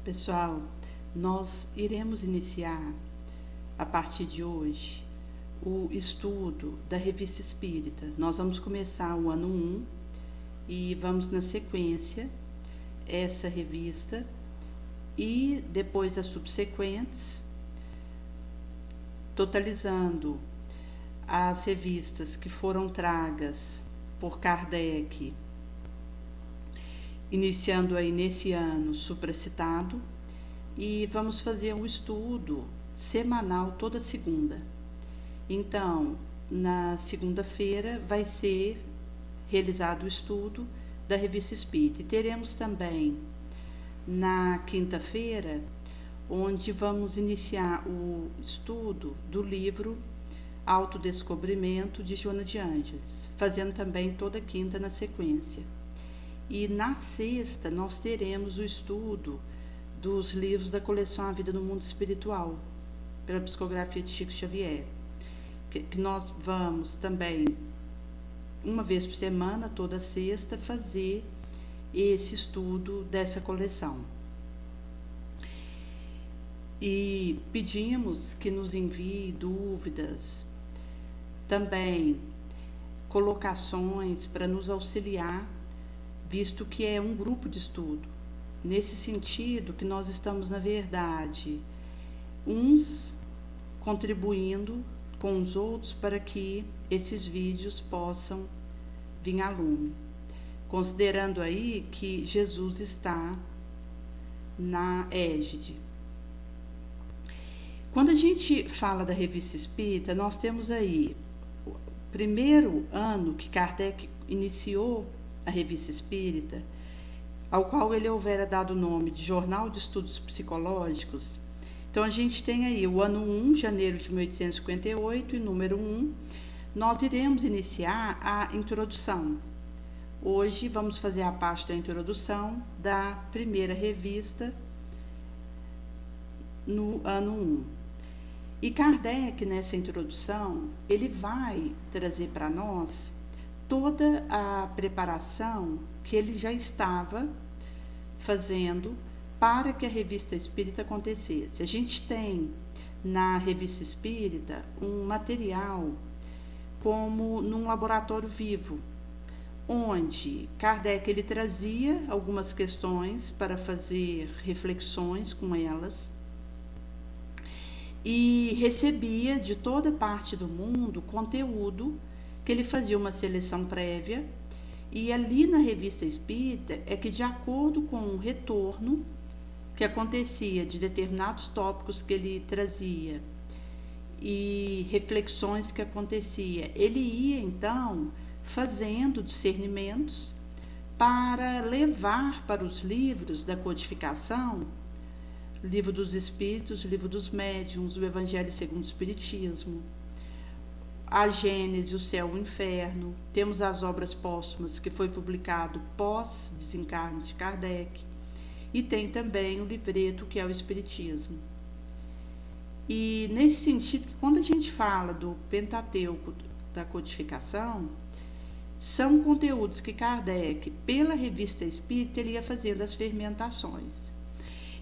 Pessoal, nós iremos iniciar a partir de hoje o estudo da Revista Espírita. Nós vamos começar o ano 1 e vamos na sequência essa revista e depois as subsequentes, totalizando as revistas que foram tragas por Kardec, iniciando aí nesse ano supracitado, e vamos fazer um estudo semanal toda segunda. Então, na segunda-feira vai ser realizado o estudo da Revista Espírita. E teremos também na quinta-feira, onde vamos iniciar o estudo do livro Autodescobrimento de Joana de Ângeles, fazendo também toda quinta na sequência. E na sexta nós teremos o estudo dos livros da coleção A Vida no Mundo Espiritual, pela psicografia de Chico Xavier, que nós vamos também, uma vez por semana, toda sexta, fazer esse estudo dessa coleção. E pedimos que nos envie dúvidas, também colocações para nos auxiliar, visto que é um grupo de estudo. Nesse sentido que nós estamos, na verdade, uns contribuindo com os outros para que esses vídeos possam vir a lume. Considerando aí que Jesus está na égide. Quando a gente fala da Revista Espírita, nós temos aí o primeiro ano que Kardec iniciou a Revista Espírita, ao qual ele houvera dado o nome de Jornal de Estudos Psicológicos. Então, a gente tem aí o ano 1, janeiro de 1858, e número 1, nós iremos iniciar a introdução. Hoje, vamos fazer a parte da introdução da primeira revista no ano 1. E Kardec, nessa introdução, ele vai trazer para nós toda a preparação que ele já estava fazendo para que a Revista Espírita acontecesse. A gente tem na Revista Espírita um material como num laboratório vivo, onde Kardec ele trazia algumas questões para fazer reflexões com elas e recebia de toda parte do mundo conteúdo que ele fazia uma seleção prévia, e ali na Revista Espírita é que, de acordo com o retorno que acontecia de determinados tópicos que ele trazia e reflexões que acontecia, ele ia então fazendo discernimentos para levar para os livros da codificação, Livro dos Espíritos, Livro dos Médiuns, o Evangelho segundo o Espiritismo, a Gênese, o Céu e o Inferno. Temos as obras póstumas, que foi publicado pós-desencarne de Kardec, e tem também o livreto, que é o Espiritismo. E nesse sentido, que quando a gente fala do Pentateuco da codificação, são conteúdos que Kardec, pela Revista Espírita, ele ia fazendo as fermentações.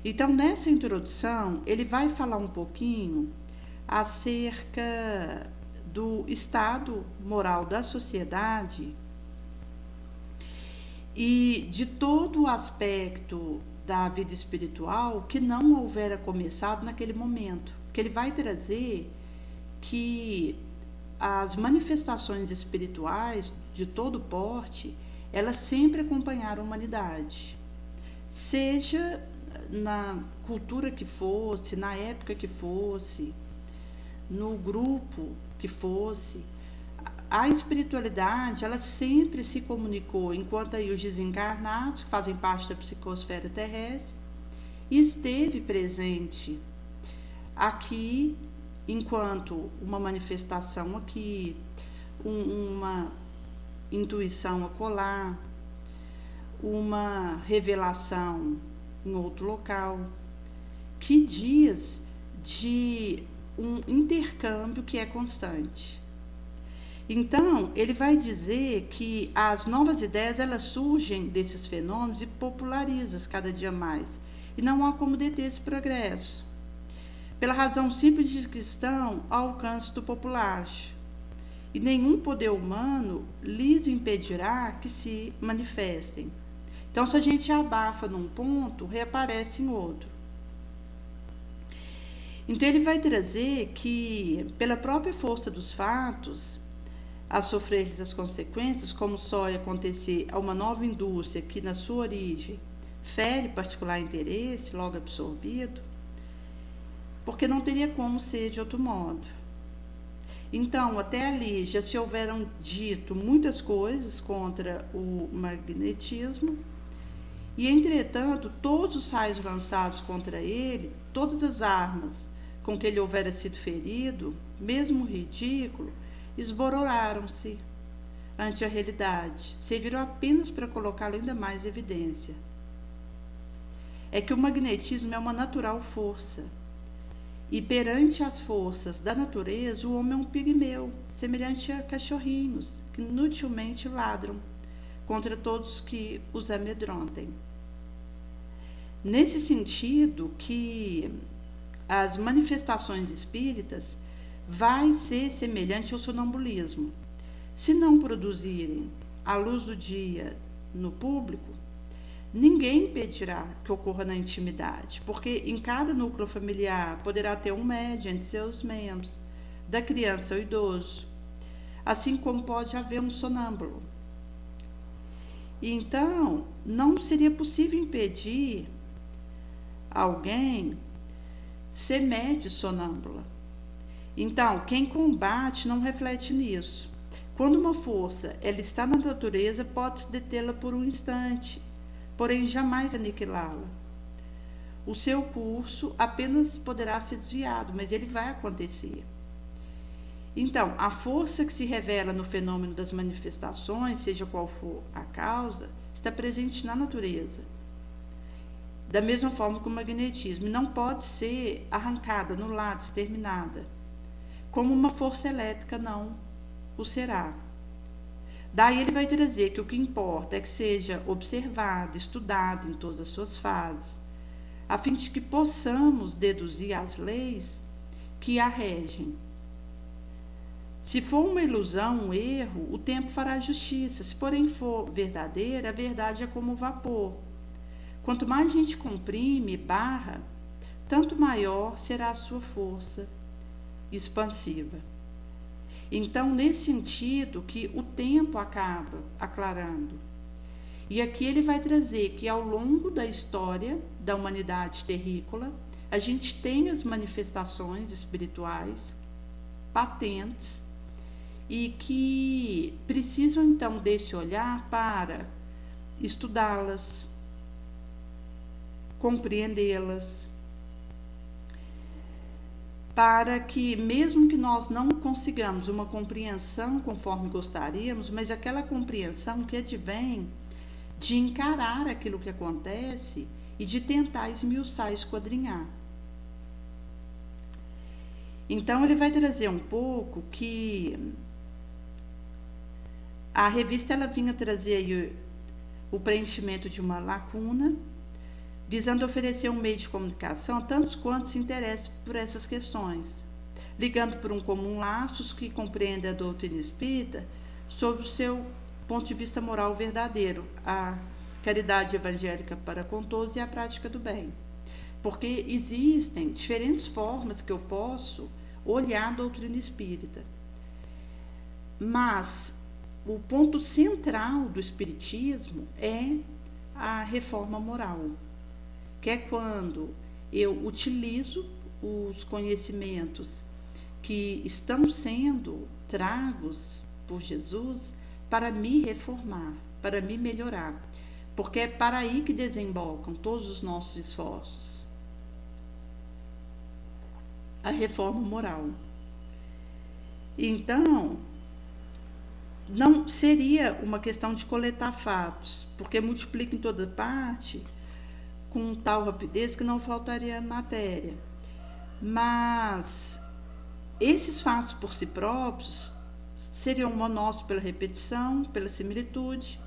Então, nessa introdução, ele vai falar um pouquinho acerca do estado moral da sociedade e de todo o aspecto da vida espiritual que não houvera começado naquele momento. Porque ele vai trazer que as manifestações espirituais de todo porte, elas sempre acompanharam a humanidade. Seja na cultura que fosse, na época que fosse, no grupo que fosse, a espiritualidade, ela sempre se comunicou, enquanto aí os desencarnados, que fazem parte da psicosfera terrestre, esteve presente aqui, enquanto uma manifestação aqui, uma intuição acolá, uma revelação em outro local, que diz de um intercâmbio que é constante. Então, ele vai dizer que as novas ideias elas surgem desses fenômenos e popularizam cada dia mais. E não há como deter esse progresso, pela razão simples de que estão ao alcance do populacho. E nenhum poder humano lhes impedirá que se manifestem. Então, se a gente abafa num ponto, reaparece em outro. Então, ele vai trazer que, pela própria força dos fatos, a sofrer-lhes as consequências, como só acontecer a uma nova indústria que, na sua origem, fere particular interesse, logo absorvido, porque não teria como ser de outro modo. Então, até ali já se houveram dito muitas coisas contra o magnetismo, e, entretanto, todos os raios lançados contra ele, todas as armas com que ele houvera sido ferido, mesmo ridículo, esbororaram-se ante a realidade, serviram apenas para colocá-lo ainda mais em evidência. É que o magnetismo é uma natural força, e perante as forças da natureza, o homem é um pigmeu, semelhante a cachorrinhos, que inutilmente ladram contra todos que os amedrontem. Nesse sentido que as manifestações espíritas vai ser semelhante ao sonambulismo. Se não produzirem a luz do dia no público, ninguém impedirá que ocorra na intimidade, porque em cada núcleo familiar poderá ter um médium entre seus membros, da criança ao idoso, assim como pode haver um sonâmbulo. Então, não seria possível impedir alguém ser médio sonâmbula. Então, quem combate não reflete nisso. Quando uma força ela está na natureza, pode-se detê-la por um instante, porém jamais aniquilá-la. O seu curso apenas poderá ser desviado, mas ele vai acontecer. Então, a força que se revela no fenômeno das manifestações, seja qual for a causa, está presente na natureza. Da mesma forma que o magnetismo, e não pode ser arrancada, anulada, exterminada, como uma força elétrica não o será. Daí ele vai trazer que o que importa é que seja observado, estudado em todas as suas fases, a fim de que possamos deduzir as leis que a regem. Se for uma ilusão, um erro, o tempo fará justiça. Se, porém, for verdadeira, a verdade é como o vapor. Quanto mais a gente comprime, barra, tanto maior será a sua força expansiva. Então, nesse sentido que o tempo acaba aclarando. E aqui ele vai trazer que ao longo da história da humanidade terrícola, a gente tem as manifestações espirituais patentes e que precisam então desse olhar para estudá-las, compreendê-las, para que, mesmo que nós não consigamos uma compreensão conforme gostaríamos, mas aquela compreensão que advém de encarar aquilo que acontece e de tentar esmiuçar, esquadrinhar. Então, ele vai trazer um pouco que a revista ela vinha trazer aí o preenchimento de uma lacuna, visando oferecer um meio de comunicação a tantos quantos se interessam por essas questões, ligando por um comum laços que compreendem a doutrina espírita sob o seu ponto de vista moral verdadeiro, a caridade evangélica para com todos e a prática do bem. Porque existem diferentes formas que eu posso olhar a doutrina espírita. Mas o ponto central do espiritismo é a reforma moral, que é quando eu utilizo os conhecimentos que estão sendo tragos por Jesus para me reformar, para me melhorar, porque é para aí que desembocam todos os nossos esforços. A reforma moral. Então, não seria uma questão de coletar fatos, porque multiplica em toda parte com tal rapidez que não faltaria matéria. Mas esses fatos por si próprios seriam monótonos pela repetição, pela similitude.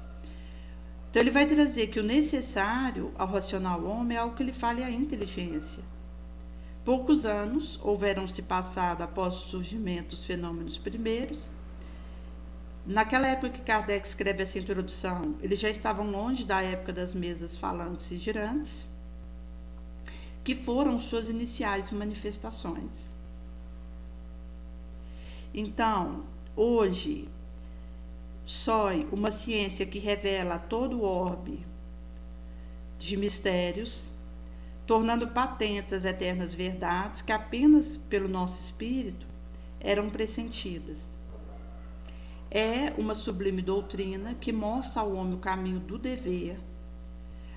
Então ele vai trazer que o necessário ao racional homem é algo que lhe fale à inteligência. Poucos anos houveram se passado após o surgimento dos fenômenos primeiros. Naquela época que Kardec escreve essa introdução, eles já estavam longe da época das mesas falantes e girantes, que foram suas iniciais manifestações. Então, hoje, sói uma ciência que revela todo o orbe de mistérios, tornando patentes as eternas verdades que apenas pelo nosso espírito eram pressentidas. É uma sublime doutrina que mostra ao homem o caminho do dever,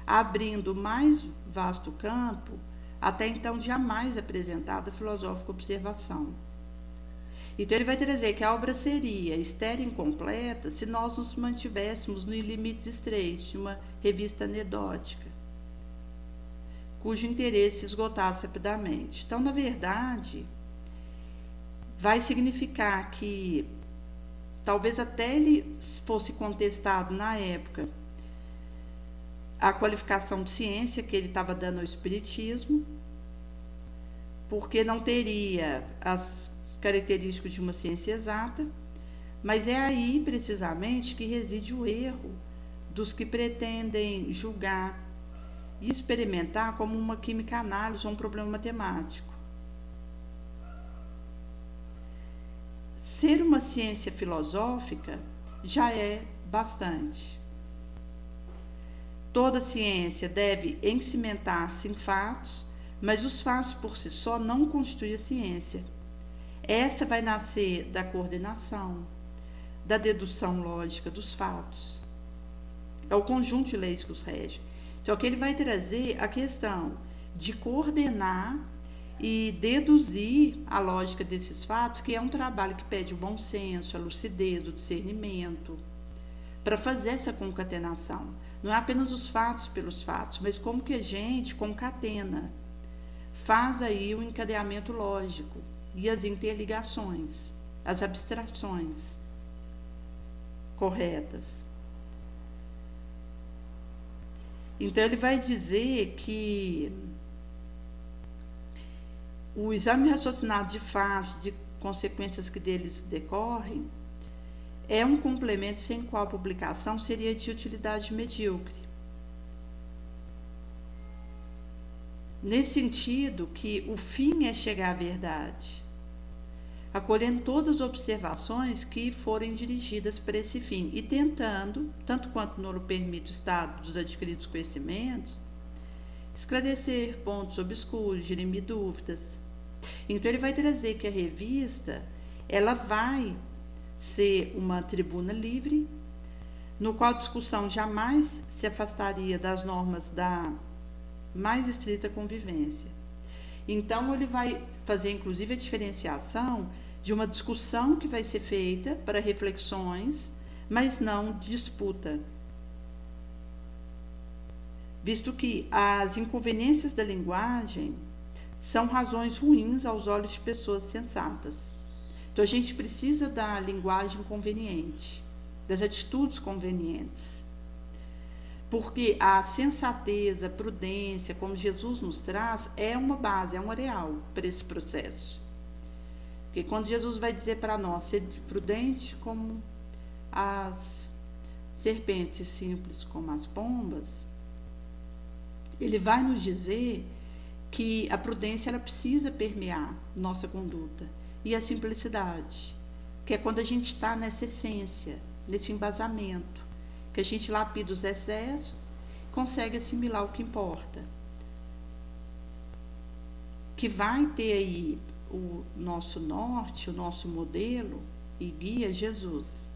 abrindo o mais vasto campo, até então jamais apresentada filosófica observação. Então ele vai trazer que a obra seria estéril e incompleta se nós nos mantivéssemos nos limites estreitos de uma revista anedótica, cujo interesse se esgotasse rapidamente. Então, na verdade, vai significar que talvez até ele fosse contestado na época a qualificação de ciência que ele estava dando ao espiritismo, porque não teria as características de uma ciência exata, mas é aí precisamente que reside o erro dos que pretendem julgar e experimentar como uma química análise ou um problema matemático. Ser uma ciência filosófica já é bastante. Toda ciência deve encimentar-se em fatos, mas os fatos por si só não constituem a ciência. Essa vai nascer da coordenação, da dedução lógica dos fatos. É o conjunto de leis que os rege. Então, aqui ele vai trazer a questão de coordenar e deduzir a lógica desses fatos, que é um trabalho que pede o bom senso, a lucidez, o discernimento, para fazer essa concatenação. Não é apenas os fatos pelos fatos, mas como que a gente concatena, faz aí o encadeamento lógico e as interligações, as abstrações corretas. Então ele vai dizer que o exame raciocinado de fatos, de consequências que deles decorrem, é um complemento sem qual a publicação seria de utilidade medíocre. Nesse sentido que o fim é chegar à verdade, acolhendo todas as observações que forem dirigidas para esse fim e tentando, tanto quanto nos permite o estado dos adquiridos conhecimentos, esclarecer pontos obscuros, dirimir dúvidas. Então ele vai trazer que a revista ela vai ser uma tribuna livre, no qual a discussão jamais se afastaria das normas da mais estrita convivência. Então ele vai fazer inclusive a diferenciação de uma discussão que vai ser feita para reflexões, mas não disputa, visto que as inconveniências da linguagem são razões ruins aos olhos de pessoas sensatas. Então a gente precisa da linguagem conveniente, das atitudes convenientes, porque a sensatez, a prudência, como Jesus nos traz, é uma base, é um areal para esse processo. Porque quando Jesus vai dizer para nós ser prudente como as serpentes, simples como as pombas, ele vai nos dizer que a prudência ela precisa permear nossa conduta, e a simplicidade, que é quando a gente está nessa essência, nesse embasamento, que a gente lapida os excessos, consegue assimilar o que importa, que vai ter aí o nosso norte, o nosso modelo e guia Jesus.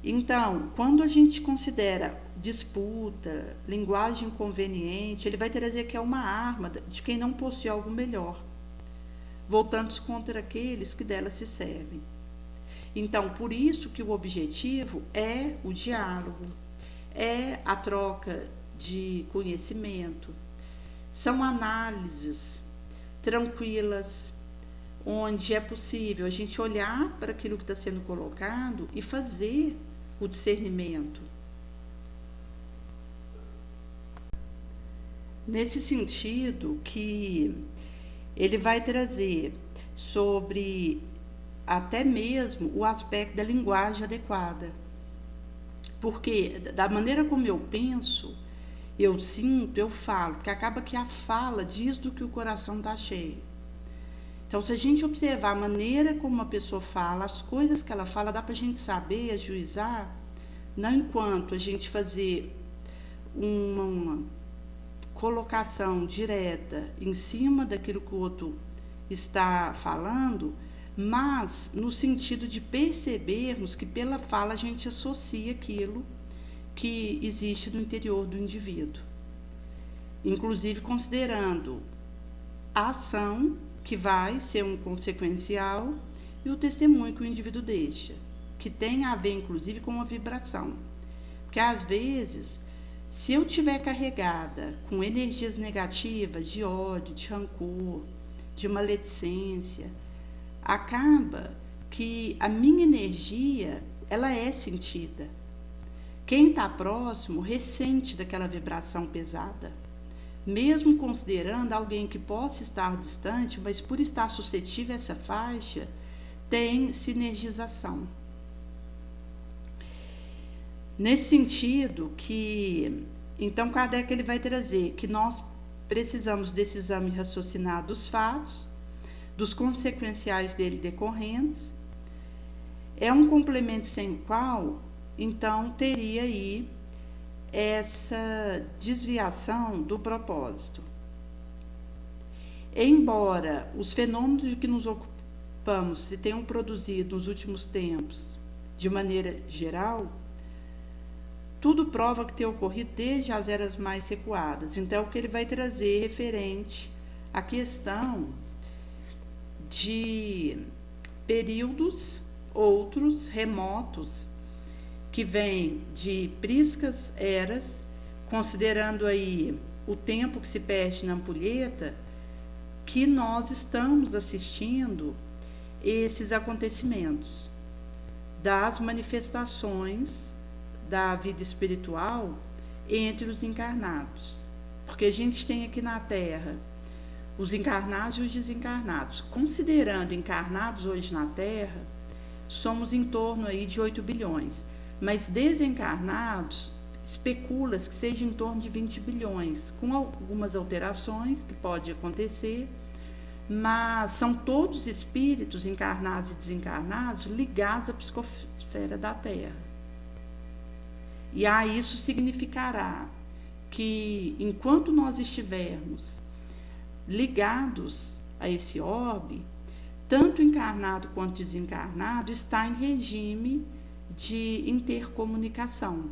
Então, quando a gente considera disputa, linguagem conveniente, ele vai trazer que é uma arma de quem não possui algo melhor, voltando-se contra aqueles que dela se servem. Então, por isso que o objetivo é o diálogo, é a troca de conhecimento, são análises tranquilas, onde é possível a gente olhar para aquilo que está sendo colocado e fazer o discernimento. Nesse sentido que ele vai trazer sobre até mesmo o aspecto da linguagem adequada. Porque da maneira como eu penso, eu sinto, eu falo, porque acaba que a fala diz do que o coração está cheio. Então, se a gente observar a maneira como uma pessoa fala, as coisas que ela fala, dá para a gente saber, ajuizar, não enquanto a gente fazer uma colocação direta em cima daquilo que o outro está falando, mas no sentido de percebermos que pela fala a gente associa aquilo que existe no interior do indivíduo, inclusive considerando a ação que vai ser um consequencial e o testemunho que o indivíduo deixa, que tem a ver inclusive com uma vibração, porque às vezes se eu estiver carregada com energias negativas, de ódio, de rancor, de maledicência, acaba que a minha energia, ela é sentida. Quem está próximo ressente daquela vibração pesada. Mesmo considerando alguém que possa estar distante, mas por estar suscetível a essa faixa, tem sinergização. Nesse sentido que, então, Kardec ele vai trazer que nós precisamos desse exame raciocinado dos fatos, dos consequenciais dele decorrentes. É um complemento sem o qual, então, teria aí essa desviação do propósito. Embora os fenômenos de que nos ocupamos se tenham produzido nos últimos tempos, de maneira geral, tudo prova que tem ocorrido desde as eras mais recuadas. Então, o que ele vai trazer referente à questão de períodos outros remotos que vêm de priscas eras, considerando aí o tempo que se perde na ampulheta, que nós estamos assistindo esses acontecimentos das manifestações da vida espiritual entre os encarnados, porque a gente tem aqui na Terra os encarnados e os desencarnados. Considerando encarnados hoje na Terra, somos em torno aí de 8 bilhões, mas desencarnados especula-se que seja em torno de 20 bilhões, com algumas alterações que pode acontecer, mas são todos espíritos encarnados e desencarnados ligados à psicosfera da Terra. E aí isso significará que, enquanto nós estivermos ligados a esse orbe, tanto encarnado quanto desencarnado está em regime de intercomunicação.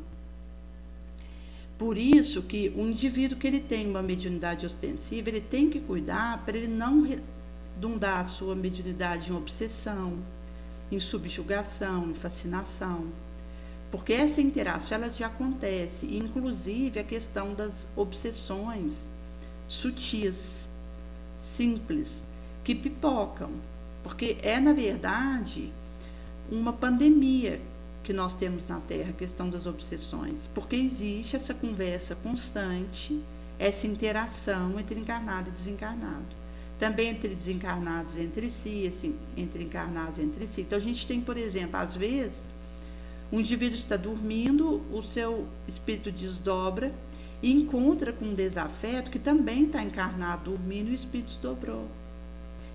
Por isso que o indivíduo que ele tem uma mediunidade ostensiva, ele tem que cuidar para ele não redundar a sua mediunidade em obsessão, em subjugação, em fascinação. Porque essa interação ela já acontece, inclusive a questão das obsessões sutis, simples, que pipocam, porque é, na verdade, uma pandemia que nós temos na Terra, a questão das obsessões, porque existe essa conversa constante, essa interação entre encarnado e desencarnado, também entre desencarnados entre si, assim, entre encarnados entre si. Então, a gente tem, por exemplo, às vezes, o indivíduo está dormindo, o seu espírito desdobra e encontra com um desafeto que também está encarnado dormindo e o espírito desdobrou.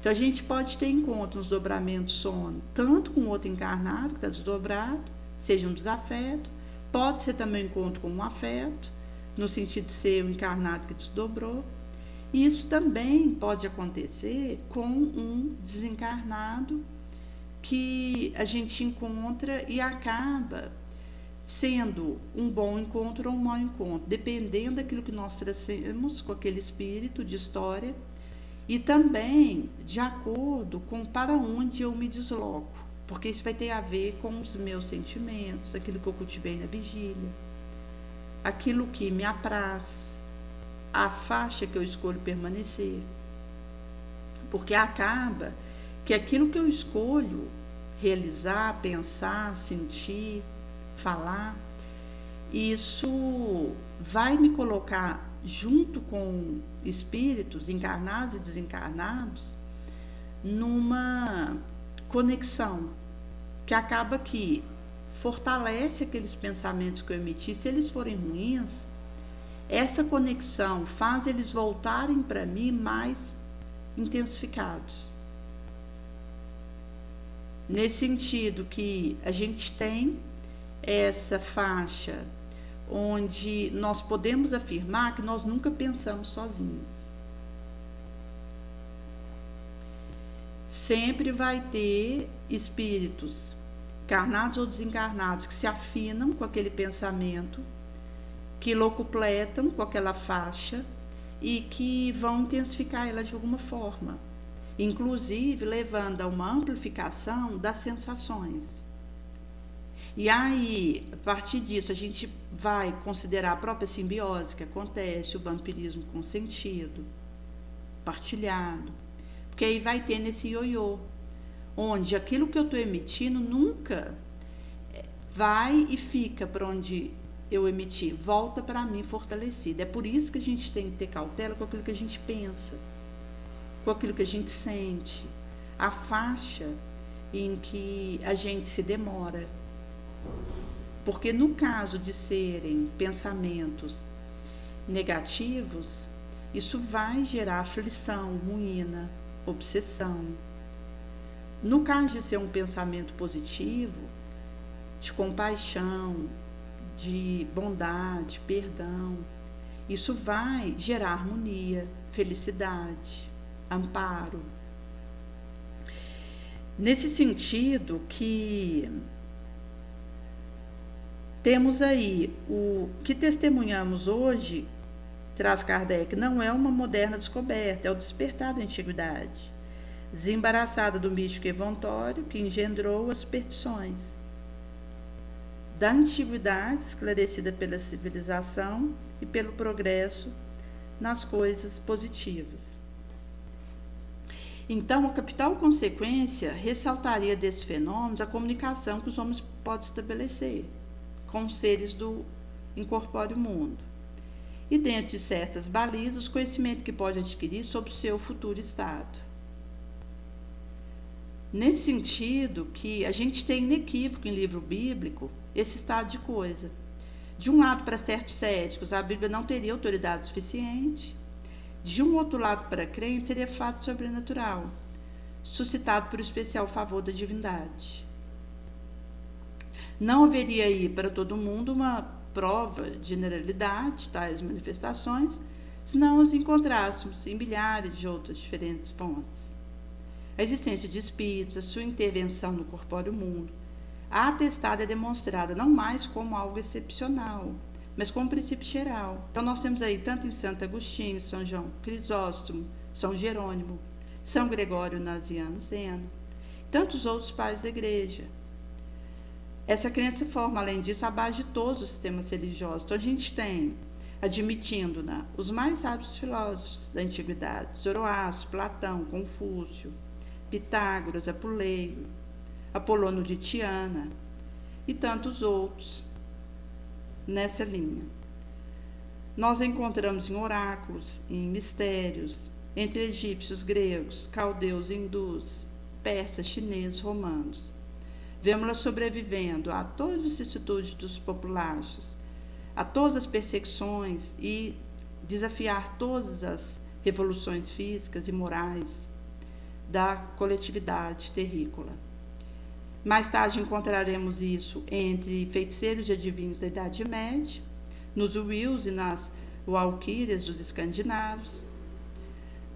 Então, a gente pode ter encontro nos dobramentos sono, tanto com outro encarnado que está desdobrado, seja um desafeto, pode ser também um encontro com um afeto, no sentido de ser um encarnado que desdobrou. E isso também pode acontecer com um desencarnado que a gente encontra e acaba sendo um bom encontro ou um mau encontro, dependendo daquilo que nós trazemos com aquele espírito de história e também de acordo com para onde eu me desloco, porque isso vai ter a ver com os meus sentimentos, aquilo que eu cultivei na vigília, aquilo que me apraz, a faixa que eu escolho permanecer, porque acaba que aquilo que eu escolho realizar, pensar, sentir, falar, isso vai me colocar junto com espíritos encarnados e desencarnados numa conexão que acaba que fortalece aqueles pensamentos que eu emiti. Se eles forem ruins, essa conexão faz eles voltarem para mim mais intensificados. Nesse sentido que a gente tem essa faixa onde nós podemos afirmar que nós nunca pensamos sozinhos. Sempre vai ter espíritos, encarnados ou desencarnados, que se afinam com aquele pensamento, que locupletam com aquela faixa e que vão intensificar ela de alguma forma, inclusive levando a uma amplificação das sensações. E aí, a partir disso, a gente vai considerar a própria simbiose que acontece, o vampirismo consentido, partilhado, porque aí vai ter nesse ioiô, onde aquilo que eu estou emitindo nunca vai e fica para onde eu emiti, volta para mim fortalecida. É por isso que a gente tem que ter cautela com aquilo que a gente pensa, com aquilo que a gente sente, a faixa em que a gente se demora. Porque no caso de serem pensamentos negativos, isso vai gerar aflição, ruína, obsessão. No caso de ser um pensamento positivo, de compaixão, de bondade, perdão, isso vai gerar harmonia, felicidade, amparo. Nesse sentido que temos aí o que testemunhamos hoje, traz Kardec, não é uma moderna descoberta, é o despertar da antiguidade, desembaraçada do místico eventório que engendrou as superstições, da antiguidade esclarecida pela civilização e pelo progresso nas coisas positivas. Então, a capital consequência ressaltaria desses fenômenos a comunicação que os homens podem estabelecer com os seres do incorpóreo mundo. E dentro de certas balizas, o conhecimento que pode adquirir sobre o seu futuro estado. Nesse sentido que a gente tem inequívoco em livro bíblico esse estado de coisa. De um lado, para certos céticos, a Bíblia não teria autoridade suficiente. De um outro lado, para crentes, seria fato sobrenatural, suscitado por especial favor da divindade. Não haveria aí para todo mundo uma prova de generalidade, tais manifestações, se não as encontrássemos em milhares de outras diferentes fontes. A existência de espíritos, a sua intervenção no corpóreo mundo, a atestada é demonstrada não mais como algo excepcional, mas como princípio geral. Então nós temos aí, tanto em Santo Agostinho, São João Crisóstomo, São Jerônimo, São Gregório Naziano Zeno, tantos outros pais da igreja. Essa crença forma, além disso, a base de todos os sistemas religiosos. Então a gente tem, admitindo-na, os mais sábios filósofos da antiguidade, Zoroastro, Platão, Confúcio, Pitágoras, Apuleio, Apolônio de Tiana e tantos outros nessa linha. Nós encontramos em oráculos, em mistérios, entre egípcios, gregos, caldeus, hindus, persas, chineses, romanos. Vemos-la sobrevivendo a todas as vicissitudes dos populares, a todas as perseguições e desafiar todas as revoluções físicas e morais da coletividade terrícola. Mais tarde encontraremos isso entre feiticeiros e adivinhos da Idade Média, nos Wills e nas Walquírias dos escandinavos,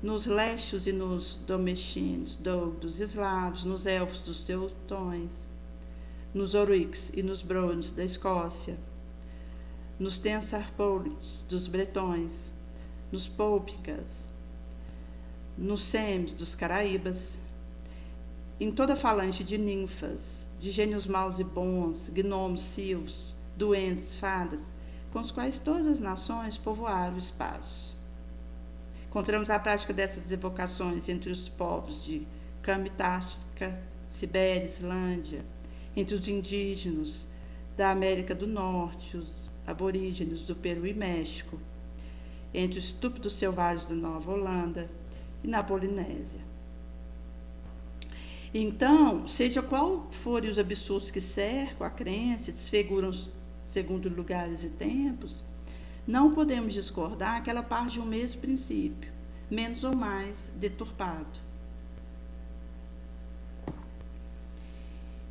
nos Lésticos e nos Domestinos dos eslavos, nos elfos dos teutões, nos Oryx e nos Browns da Escócia, nos Tensarpolits dos bretões, nos Pôlpicas, nos Semes dos Caraíbas, em toda a falange de ninfas, de gênios maus e bons, gnomos, silfos, duendes, fadas, com os quais todas as nações povoaram o espaço. Encontramos a prática dessas evocações entre os povos de Kamchatka, Sibéria, Islândia, entre os indígenas da América do Norte, os aborígenes do Peru e México, entre os estúpidos selvagens da Nova Holanda e na Polinésia. Então, seja qual forem os absurdos que cercam a crença e desfiguram segundo lugares e tempos, não podemos discordar que ela parte de um mesmo princípio, menos ou mais deturpado.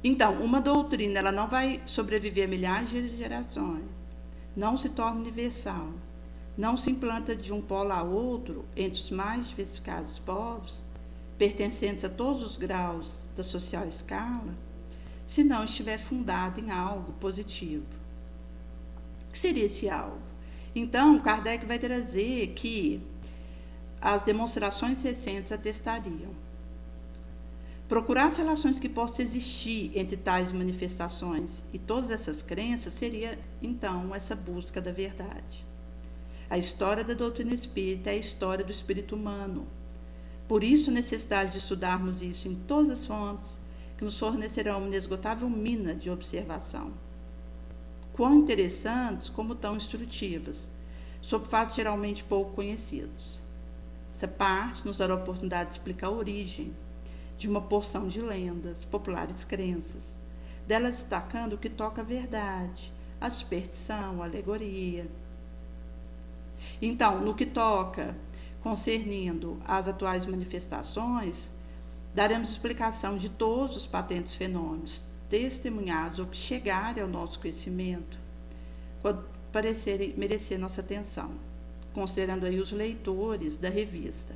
Então, uma doutrina ela não vai sobreviver a milhares de gerações, não se torna universal, não se implanta de um polo a outro entre os mais diversificados povos, pertencentes a todos os graus da social escala, se não estiver fundada em algo positivo. O que seria esse algo? Então, Kardec vai trazer que as demonstrações recentes atestariam. Procurar as relações que possam existir entre tais manifestações e todas essas crenças seria, então, essa busca da verdade. A história da doutrina espírita é a história do espírito humano. Por isso, a necessidade de estudarmos isso em todas as fontes que nos fornecerão uma inesgotável mina de observação. Quão interessantes como tão instrutivas, sob fatos geralmente pouco conhecidos. Essa parte nos dará a oportunidade de explicar a origem de uma porção de lendas, populares crenças, delas destacando o que toca a verdade, a superstição, a alegoria. Então, no que toca concernindo às atuais manifestações, daremos explicação de todos os patentes fenômenos testemunhados ou que chegarem ao nosso conhecimento, quando parecerem merecer nossa atenção, considerando aí os leitores da revista.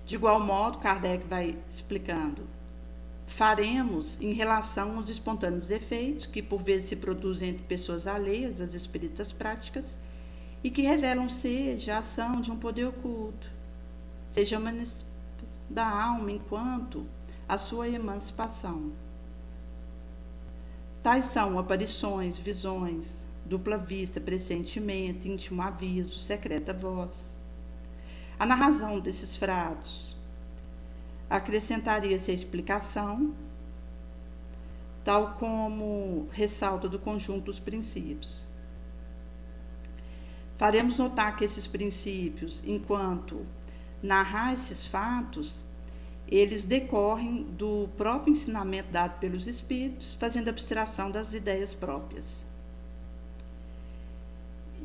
De igual modo, Kardec vai explicando, faremos em relação aos espontâneos efeitos que por vezes se produzem entre pessoas alheias às espíritas práticas e que revelam seja a ação de um poder oculto, seja a manifestação da alma enquanto a sua emancipação. Tais são aparições, visões, dupla vista, pressentimento, íntimo aviso, secreta voz. A narração desses fatos acrescentaria-se a explicação, tal como ressalta do conjunto dos princípios. Faremos notar que esses princípios, enquanto narrar esses fatos, eles decorrem do próprio ensinamento dado pelos espíritos, fazendo abstração das ideias próprias.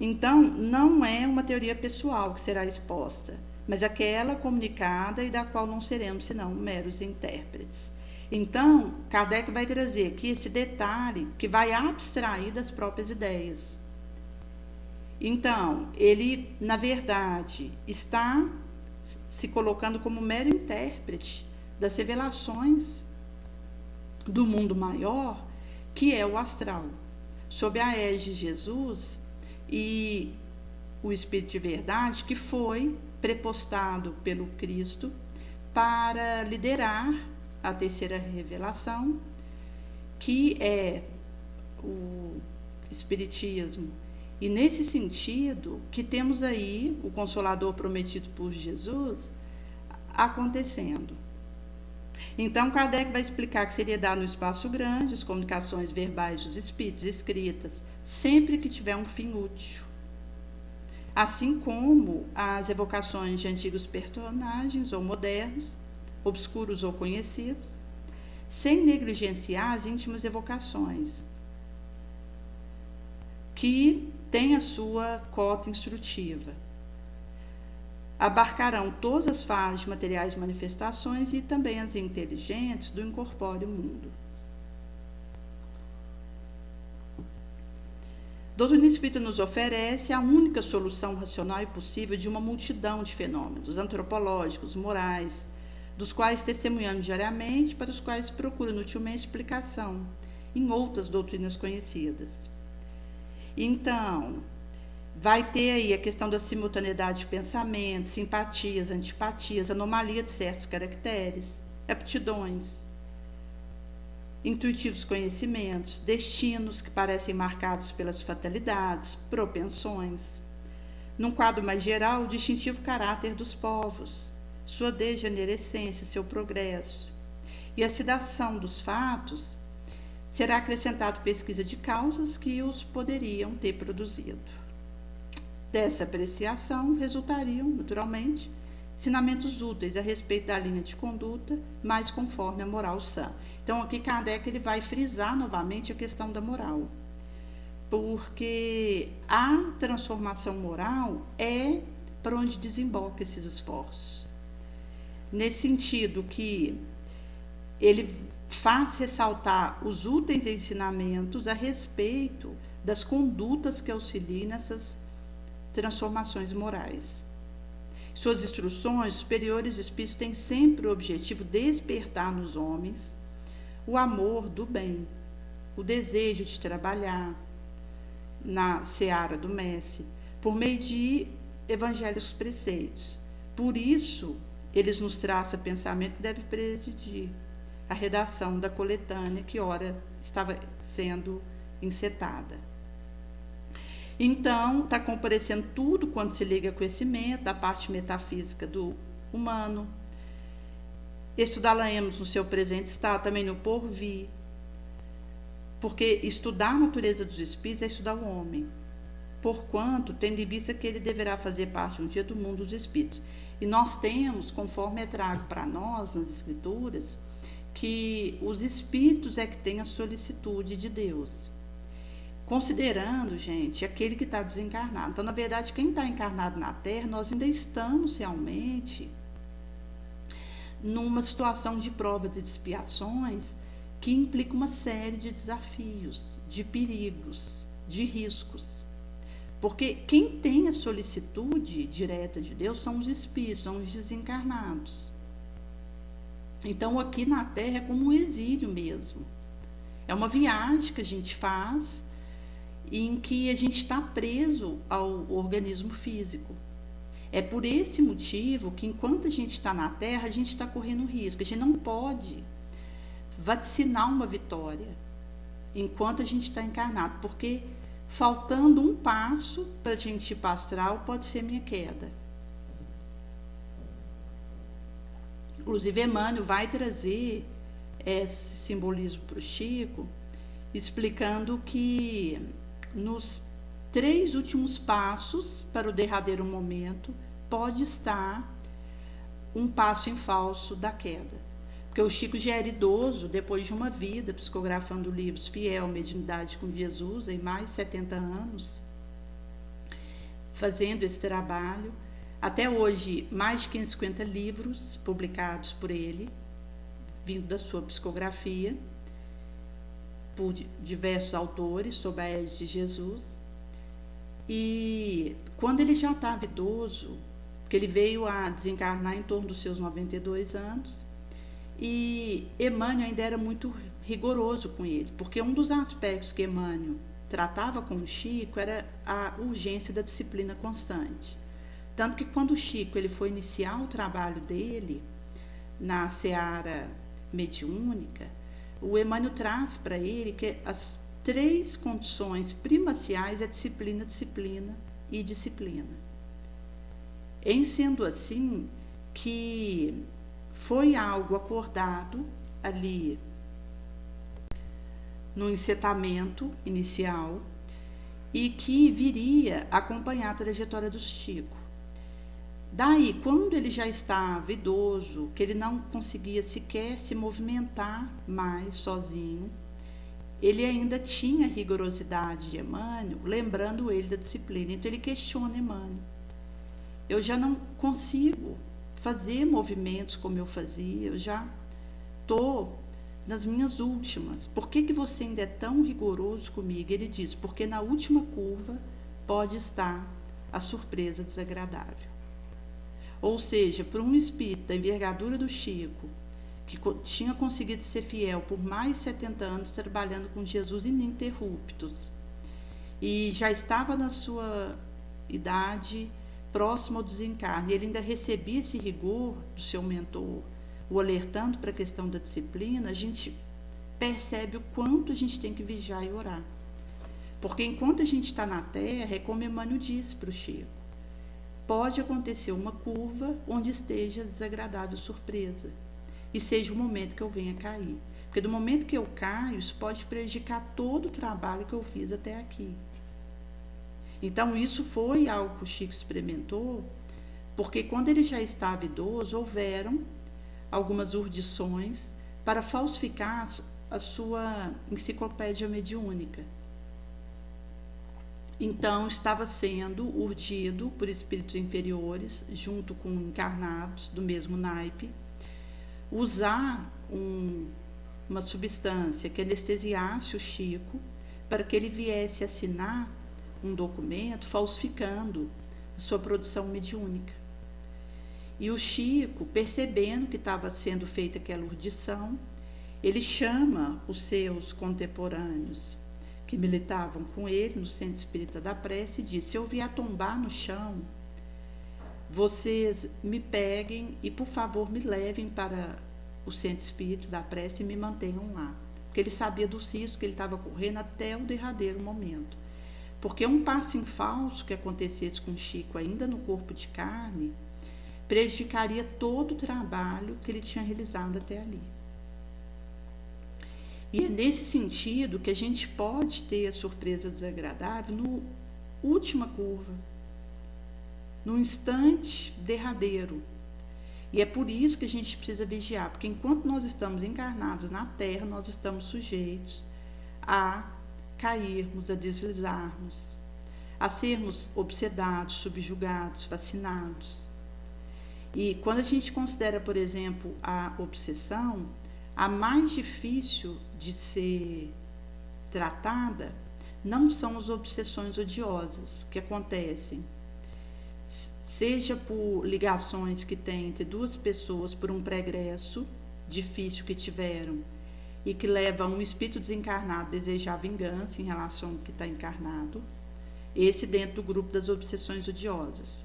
Então, não é uma teoria pessoal que será exposta, mas aquela comunicada e da qual não seremos senão meros intérpretes. Então, Kardec vai trazer aqui esse detalhe que vai abstrair das próprias ideias. Então, ele, na verdade, está se colocando como mero intérprete das revelações do mundo maior, que é o astral, sob a égide de Jesus e o Espírito de Verdade, que foi prepostado pelo Cristo para liderar a terceira revelação, que é o Espiritismo. E nesse sentido, que temos aí o Consolador prometido por Jesus acontecendo. Então, Kardec vai explicar que seria dado no espaço grande as comunicações verbais dos espíritos escritas, sempre que tiver um fim útil. Assim como as evocações de antigos personagens ou modernos, obscuros ou conhecidos, sem negligenciar as íntimas evocações, que tem a sua cota instrutiva. Abarcarão todas as fases de materiais de manifestações e também as inteligentes do incorpóreo mundo. Doutrina Espírita nos oferece a única solução racional e possível de uma multidão de fenômenos antropológicos, morais, dos quais testemunhamos diariamente, para os quais procura inutilmente explicação em outras doutrinas conhecidas. Então, vai ter aí a questão da simultaneidade de pensamentos, simpatias, antipatias, anomalia de certos caracteres, aptidões, intuitivos conhecimentos, destinos que parecem marcados pelas fatalidades, propensões. Num quadro mais geral, o distintivo caráter dos povos, sua degenerescência, seu progresso. E a citação dos fatos será acrescentado pesquisa de causas que os poderiam ter produzido. Dessa apreciação resultariam, naturalmente, ensinamentos úteis a respeito da linha de conduta, mais conforme a moral sã. Então, aqui Kardec ele vai frisar novamente a questão da moral, porque a transformação moral é para onde desemboca esses esforços. Nesse sentido que ele faz ressaltar os úteis ensinamentos a respeito das condutas que auxiliem nessas transformações morais. Suas instruções, os superiores espíritos têm sempre o objetivo de despertar nos homens o amor do bem, o desejo de trabalhar na seara do Mestre, por meio de evangelhos preceitos. Por isso, eles nos traçam pensamento que deve presidir a redação da coletânea que ora estava sendo encetada. Então, está comparecendo tudo quando se liga ao conhecimento, da parte metafísica do humano. Estudá-la-emos no seu presente estado, também no porvir. Porque estudar a natureza dos espíritos é estudar o homem. Porquanto, tendo em vista que ele deverá fazer parte um dia do mundo dos espíritos. E nós temos, conforme é trago para nós nas escrituras, que os espíritos é que têm a solicitude de Deus. Considerando, gente, aquele que está desencarnado. Então, na verdade, quem está encarnado na Terra, nós ainda estamos realmente numa situação de provas e de expiações que implica uma série de desafios, de perigos, de riscos. Porque quem tem a solicitude direta de Deus são os espíritos, são os desencarnados. Então, aqui na Terra é como um exílio mesmo. É uma viagem que a gente faz em que a gente está preso ao organismo físico. É por esse motivo que, enquanto a gente está na Terra, a gente está correndo risco. A gente não pode vaticinar uma vitória enquanto a gente está encarnado, porque faltando um passo para a gente ir para o astral, pode ser minha queda. Inclusive, Emmanuel vai trazer esse simbolismo para o Chico, explicando que nos 3 últimos passos para o derradeiro momento pode estar um passo em falso da queda. Porque o Chico já era idoso, depois de uma vida psicografando livros Fiel, Mediunidade com Jesus, em mais de 70 anos, fazendo esse trabalho. Até hoje, mais de 550 livros publicados por ele, vindo da sua psicografia, por diversos autores sobre a égide de Jesus. E quando ele já estava idoso, porque ele veio a desencarnar em torno dos seus 92 anos, e Emmanuel ainda era muito rigoroso com ele, porque um dos aspectos que Emmanuel tratava com o Chico era a urgência da disciplina constante. Tanto que quando o Chico ele foi iniciar o trabalho dele na seara mediúnica, o Emmanuel traz para ele que as 3 condições primaciais é disciplina, disciplina e disciplina. Em sendo assim, que foi algo acordado ali no encetamento inicial e que viria a acompanhar a trajetória do Chico. Daí, quando ele já estava idoso, que ele não conseguia sequer se movimentar mais sozinho, ele ainda tinha a rigorosidade de Emmanuel, lembrando ele da disciplina. Então, ele questiona Emmanuel. Eu já não consigo fazer movimentos como eu fazia, eu já estou nas minhas últimas. Por que você ainda é tão rigoroso comigo? Ele diz, porque na última curva pode estar a surpresa desagradável. Ou seja, para um espírito da envergadura do Chico, que tinha conseguido ser fiel por mais de 70 anos, trabalhando com Jesus ininterruptos, e já estava na sua idade próxima ao desencarne, ele ainda recebia esse rigor do seu mentor, o alertando para a questão da disciplina, a gente percebe o quanto a gente tem que vigiar e orar. Porque enquanto a gente está na Terra, é como Emmanuel disse para o Chico, pode acontecer uma curva onde esteja desagradável surpresa e seja o momento que eu venha cair. Porque do momento que eu caio, isso pode prejudicar todo o trabalho que eu fiz até aqui. Então, isso foi algo que o Chico experimentou, porque quando ele já estava idoso, houveram algumas urdições para falsificar a sua enciclopédia mediúnica. Então, estava sendo urdido por espíritos inferiores, junto com encarnados do mesmo naipe, usar uma substância que anestesiasse o Chico para que ele viesse assinar um documento falsificando a sua produção mediúnica. E o Chico, percebendo que estava sendo feita aquela urdição, ele chama os seus contemporâneos que militavam com ele no Centro Espírita da Prece e diz: se eu vier tombar no chão, vocês me peguem e, por favor, me levem para o Centro Espírita da Prece e me mantenham lá. Porque ele sabia dos riscos que ele estava correndo até o derradeiro momento. Porque um passo em falso que acontecesse com Chico ainda no corpo de carne prejudicaria todo o trabalho que ele tinha realizado até ali. E é nesse sentido que a gente pode ter a surpresa desagradável no última curva, no instante derradeiro. E é por isso que a gente precisa vigiar, porque enquanto nós estamos encarnados na Terra, nós estamos sujeitos a cairmos, a deslizarmos, a sermos obsedados, subjugados, fascinados. E quando a gente considera, por exemplo, a obsessão, a mais difícil de ser tratada não são as obsessões odiosas que acontecem, seja por ligações que tem entre duas pessoas por um pregresso difícil que tiveram e que leva um espírito desencarnado a desejar vingança em relação ao que está encarnado, esse dentro do grupo das obsessões odiosas.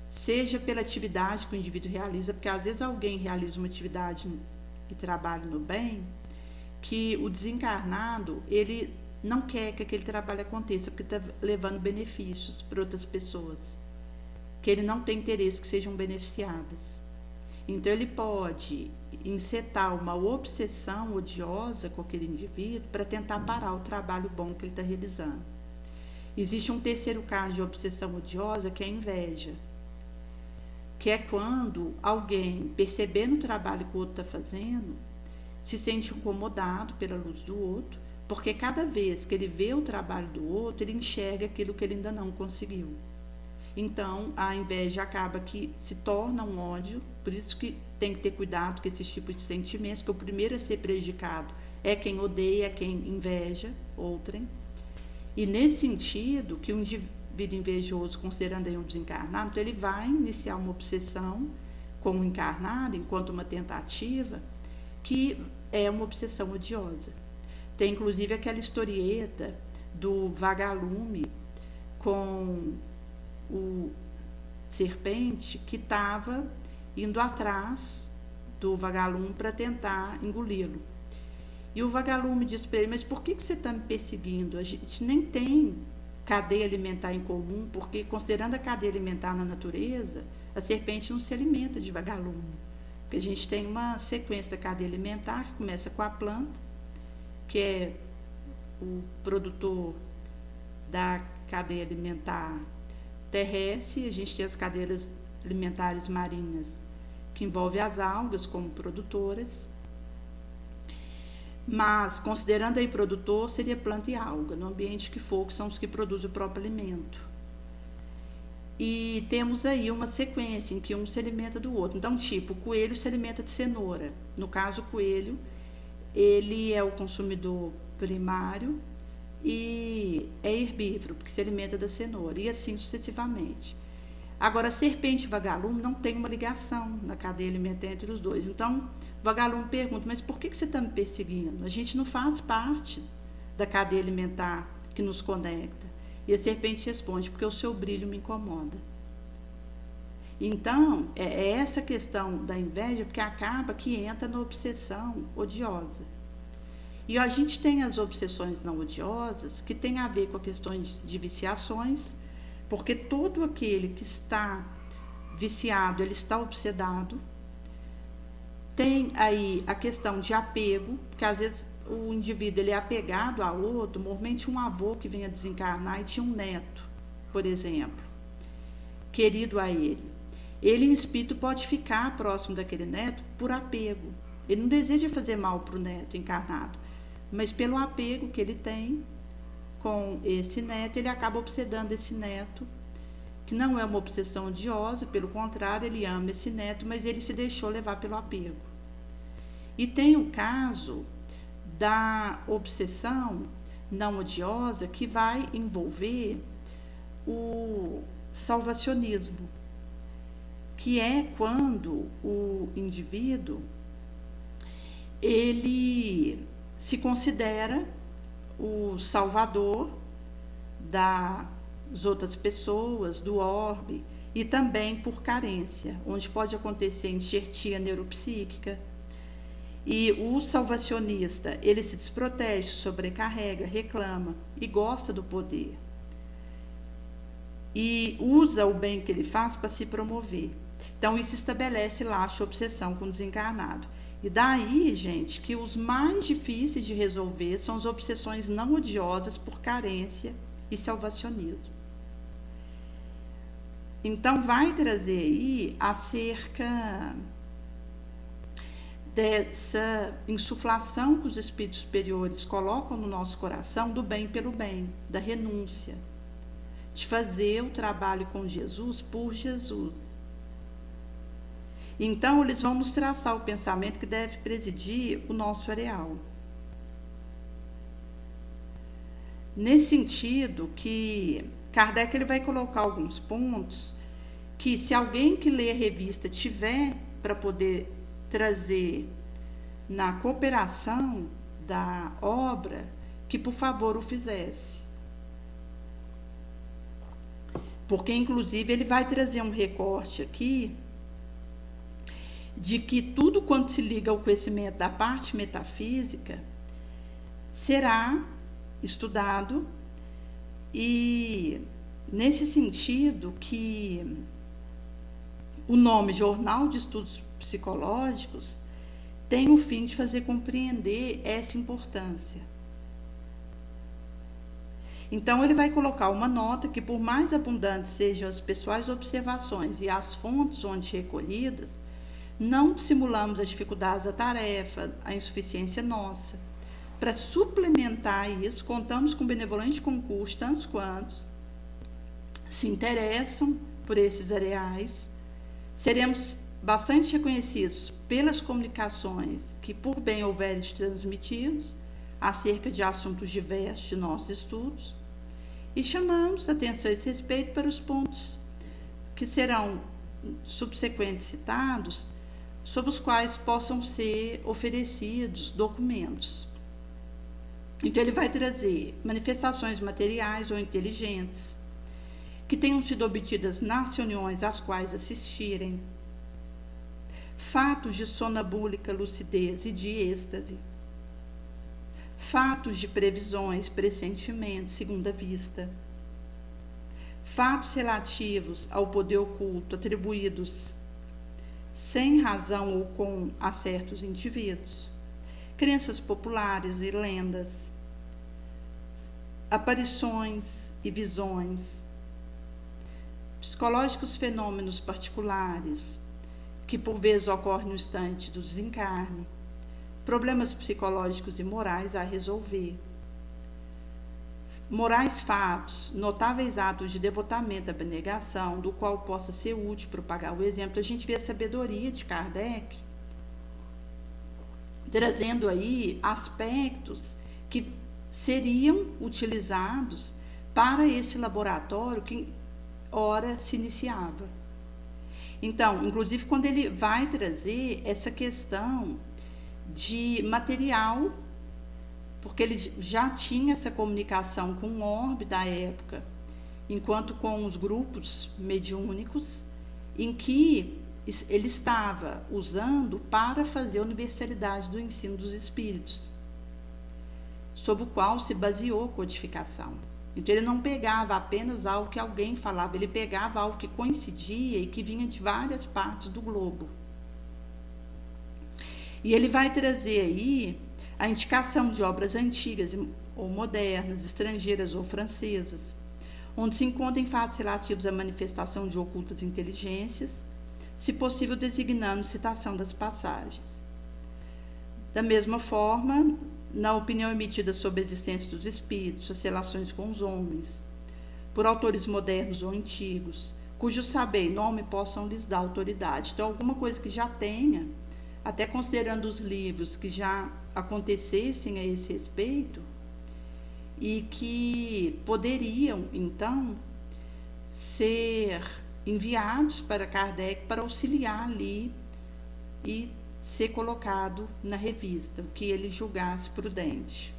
Seja pela atividade que o indivíduo realiza, porque às vezes alguém realiza uma atividade e trabalha no bem, que o desencarnado, ele não quer que aquele trabalho aconteça, porque está levando benefícios para outras pessoas, que ele não tem interesse que sejam beneficiadas. Então, ele pode encetar uma obsessão odiosa com aquele indivíduo para tentar parar o trabalho bom que ele está realizando. Existe um terceiro caso de obsessão odiosa, que é a inveja, que é quando alguém, percebendo o trabalho que o outro está fazendo, se sente incomodado pela luz do outro, porque cada vez que ele vê o trabalho do outro, ele enxerga aquilo que ele ainda não conseguiu. Então, a inveja acaba que se torna um ódio, por isso que tem que ter cuidado com esses tipos de sentimentos, que o primeiro a ser prejudicado é quem odeia, é quem inveja outrem. E nesse sentido, que um indivíduo invejoso, considerando aí um desencarnado, então ele vai iniciar uma obsessão com o encarnado, enquanto uma tentativa, que é uma obsessão odiosa. Tem inclusive aquela historieta do vagalume com o serpente que estava indo atrás do vagalume para tentar engoli-lo. E o vagalume diz para ele: mas por que você está me perseguindo? A gente nem tem cadeia alimentar em comum, porque considerando a cadeia alimentar na natureza, a serpente não se alimenta de vagalume. Porque a gente tem uma sequência da cadeia alimentar que começa com a planta, que é o produtor da cadeia alimentar terrestre, a gente tem as cadeias alimentares marinhas, que envolvem as algas como produtoras, mas considerando aí produtor, seria planta e alga, no ambiente que for, que são os que produzem o próprio alimento. E temos aí uma sequência em que um se alimenta do outro. Então, tipo, o coelho se alimenta de cenoura. No caso, o coelho, ele é o consumidor primário e é herbívoro, porque se alimenta da cenoura, e assim sucessivamente. Agora, a serpente e o vagalume não tem uma ligação na cadeia alimentar entre os dois. Então, o vagalume pergunta: mas por que você está me perseguindo? A gente não faz parte da cadeia alimentar que nos conecta. E a serpente responde: porque o seu brilho me incomoda. Então, é essa questão da inveja, porque acaba que entra na obsessão odiosa. E a gente tem as obsessões não odiosas, que tem a ver com a questão de viciações, porque todo aquele que está viciado, ele está obsedado. Tem aí a questão de apego, porque às vezes o indivíduo ele é apegado a outro, normalmente um avô que venha desencarnar e tinha um neto, por exemplo, querido a ele. Ele em espírito pode ficar próximo daquele neto por apego. Ele não deseja fazer mal para o neto encarnado, mas pelo apego que ele tem com esse neto, ele acaba obsedando esse neto, que não é uma obsessão odiosa, pelo contrário, ele ama esse neto, mas ele se deixou levar pelo apego. E tem o caso da obsessão não odiosa, que vai envolver o salvacionismo, que é quando o indivíduo ele se considera o salvador das outras pessoas, do orbe, e também por carência, onde pode acontecer enxertia neuropsíquica. E o salvacionista, ele se desprotege, sobrecarrega, reclama e gosta do poder. E usa o bem que ele faz para se promover. Então, isso estabelece laço, obsessão com o desencarnado. E daí, gente, que os mais difíceis de resolver são as obsessões não odiosas por carência e salvacionismo. Então, vai trazer aí acerca dessa insuflação que os espíritos superiores colocam no nosso coração do bem pelo bem, da renúncia, de fazer o trabalho com Jesus por Jesus. Então, eles vão nos traçar o pensamento que deve presidir o nosso areal. Nesse sentido, que Kardec ele vai colocar alguns pontos que, se alguém que lê a revista tiver para poder trazer na cooperação da obra, que por favor o fizesse. Porque, inclusive, ele vai trazer um recorte aqui de que tudo quanto se liga ao conhecimento da parte metafísica será estudado, e nesse sentido que o nome Jornal de Estudos Psicológicos tem o fim de fazer compreender essa importância. Então, ele vai colocar uma nota que, por mais abundantes sejam as pessoais observações e as fontes onde recolhidas, não simulamos as dificuldades da tarefa, a insuficiência nossa. Para suplementar isso, contamos com benevolente concurso, tantos quantos se interessam por esses areais. Seremos bastante reconhecidos pelas comunicações que, por bem houverem de transmitidos, acerca de assuntos diversos de nossos estudos, e chamamos atenção a esse respeito para os pontos que serão subsequentes citados, sobre os quais possam ser oferecidos documentos. Então, ele vai trazer manifestações materiais ou inteligentes, que tenham sido obtidas nas reuniões às quais assistirem, fatos de sonambúlica lucidez e de êxtase, fatos de previsões, pressentimentos, segunda vista, fatos relativos ao poder oculto atribuídos sem razão ou com a certos indivíduos, crenças populares e lendas, aparições e visões, psicológicos fenômenos particulares que por vezes ocorrem no instante do desencarne, problemas psicológicos e morais a resolver, morais fatos, notáveis atos de devotamento, abnegação, do qual possa ser útil propagar o exemplo. A gente vê a sabedoria de Kardec trazendo aí aspectos que seriam utilizados para esse laboratório que ora se iniciava. Então, inclusive, quando ele vai trazer essa questão de material, porque ele já tinha essa comunicação com o orbe da época, enquanto com os grupos mediúnicos, em que ele estava usando para fazer a universalidade do ensino dos espíritos, sobre o qual se baseou a codificação. Então ele não pegava apenas algo que alguém falava, ele pegava algo que coincidia e que vinha de várias partes do globo. E ele vai trazer aí a indicação de obras antigas ou modernas, estrangeiras ou francesas, onde se encontram fatos relativos à manifestação de ocultas inteligências, se possível designando citação das passagens. Da mesma forma, na opinião emitida sobre a existência dos espíritos, suas relações com os homens, por autores modernos ou antigos, cujo saber e nome possam lhes dar autoridade. Então, alguma coisa que já tenha, até considerando os livros que já acontecessem a esse respeito, e que poderiam, então, ser enviados para Kardec para auxiliar ali e ser colocado na revista, o que ele julgasse prudente.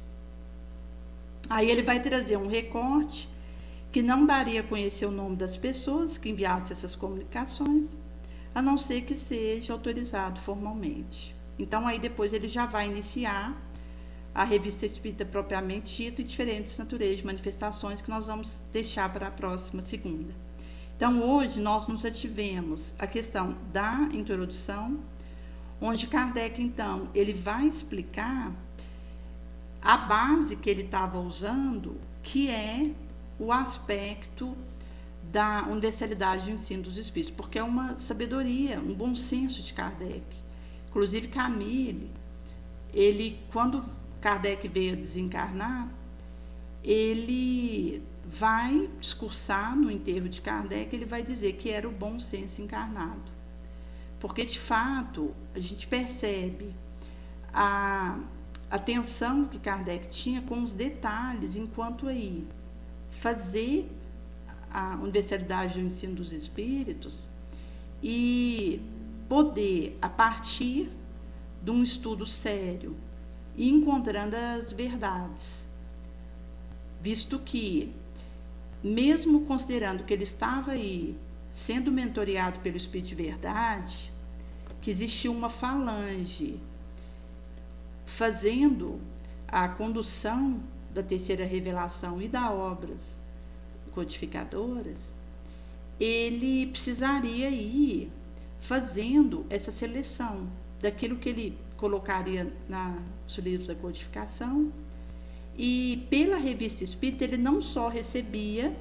Aí ele vai trazer um recorte que não daria a conhecer o nome das pessoas que enviassem essas comunicações, a não ser que seja autorizado formalmente. Então aí depois ele já vai iniciar a revista espírita propriamente dita e diferentes naturezas de manifestações que nós vamos deixar para a próxima segunda. Então hoje nós nos ativemos a questão da introdução, onde Kardec, então, ele vai explicar a base que ele estava usando, que é o aspecto da universalidade do ensino dos espíritos, porque é uma sabedoria, um bom senso de Kardec. Inclusive, Camille, ele, quando Kardec veio a desencarnar, ele vai discursar no enterro de Kardec, ele vai dizer que era o bom senso encarnado. Porque, de fato, a gente percebe a atenção que Kardec tinha com os detalhes, enquanto aí fazer a universalidade do ensino dos espíritos e poder, a partir de um estudo sério, ir encontrando as verdades. Visto que, mesmo considerando que ele estava aí sendo mentoreado pelo Espírito de Verdade, que existia uma falange fazendo a condução da terceira revelação e das obras codificadoras, ele precisaria ir fazendo essa seleção daquilo que ele colocaria nos livros da codificação, e pela revista espírita ele não só recebia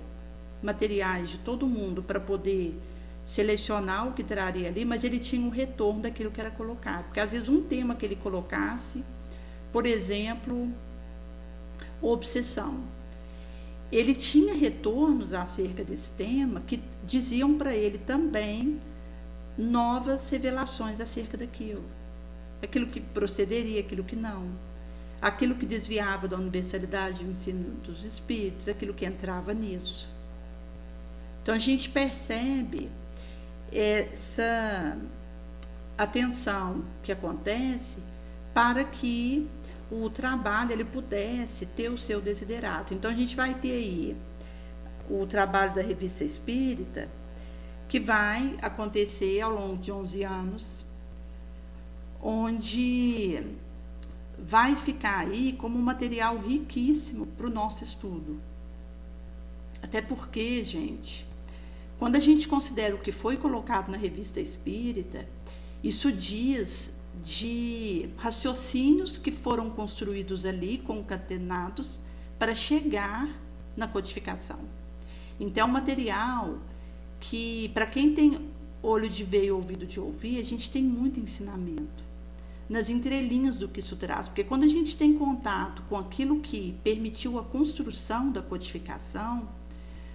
materiais de todo mundo para poder selecionar o que traria ali, mas ele tinha um retorno daquilo que era colocado, porque às vezes um tema que ele colocasse, por exemplo, obsessão, ele tinha retornos acerca desse tema que diziam para ele também novas revelações acerca daquilo, aquilo que procederia, aquilo que não, aquilo que desviava da universalidade do ensino dos espíritos, aquilo que entrava nisso. Então a gente percebe essa atenção que acontece para que o trabalho ele pudesse ter o seu desiderato. Então a gente vai ter aí o trabalho da Revista Espírita, que vai acontecer ao longo de 11 anos, onde vai ficar aí como um material riquíssimo para o nosso estudo. Até porque, gente, quando a gente considera o que foi colocado na Revista Espírita, isso diz de raciocínios que foram construídos ali, concatenados, para chegar na codificação. Então, é um material que, para quem tem olho de ver e ouvido de ouvir, a gente tem muito ensinamento nas entrelinhas do que isso traz, porque quando a gente tem contato com aquilo que permitiu a construção da codificação,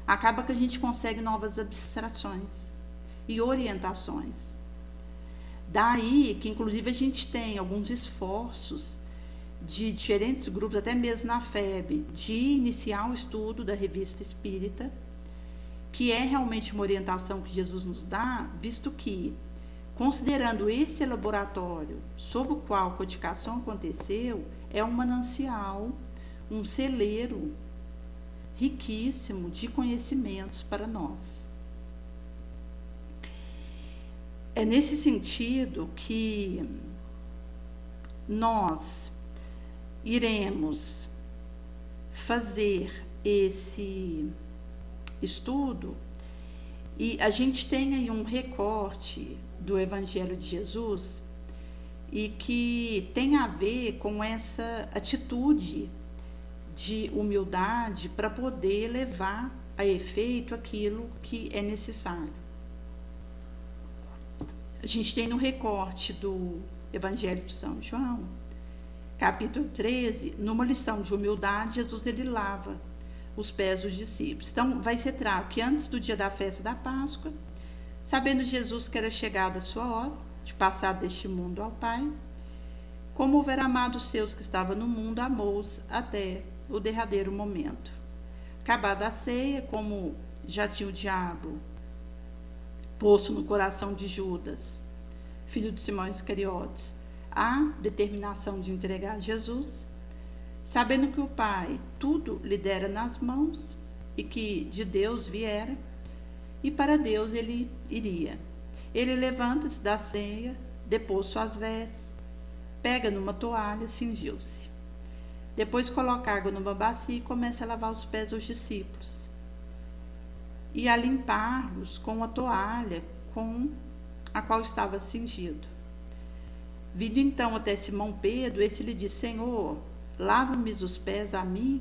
acaba que a gente consegue novas abstrações e orientações. Daí que, inclusive, a gente tem alguns esforços de diferentes grupos, até mesmo na FEB, de iniciar o estudo da Revista Espírita, que é realmente uma orientação que Jesus nos dá, visto que, considerando esse laboratório sob o qual a codificação aconteceu, é um manancial, um celeiro riquíssimo de conhecimentos para nós. É nesse sentido que nós iremos fazer esse estudo e a gente tem aí um recorte do Evangelho de Jesus e que tem a ver com essa atitude de humildade para poder levar a efeito aquilo que é necessário. A gente tem no recorte do Evangelho de São João, capítulo 13, numa lição de humildade, Jesus ele lava os pés dos discípulos. Então, vai ser trago que antes do dia da festa da Páscoa, sabendo Jesus que era chegada a sua hora de passar deste mundo ao Pai, como houver amado os seus que estavam no mundo, amou-os até o derradeiro momento. Acabada a ceia, como já tinha o diabo posto no coração de Judas, filho de Simão Iscariotes, a determinação de entregar Jesus, sabendo que o Pai tudo lhe dera nas mãos e que de Deus viera, e para Deus ele iria. Ele levanta-se da ceia, depôs suas vestes, pega numa toalha, cingiu-se. Depois coloca água numa bacia e começa a lavar os pés aos discípulos e a limpar-los com a toalha com a qual estava cingido. Vindo então até Simão Pedro, esse lhe disse: Senhor, lava-me os pés a mim?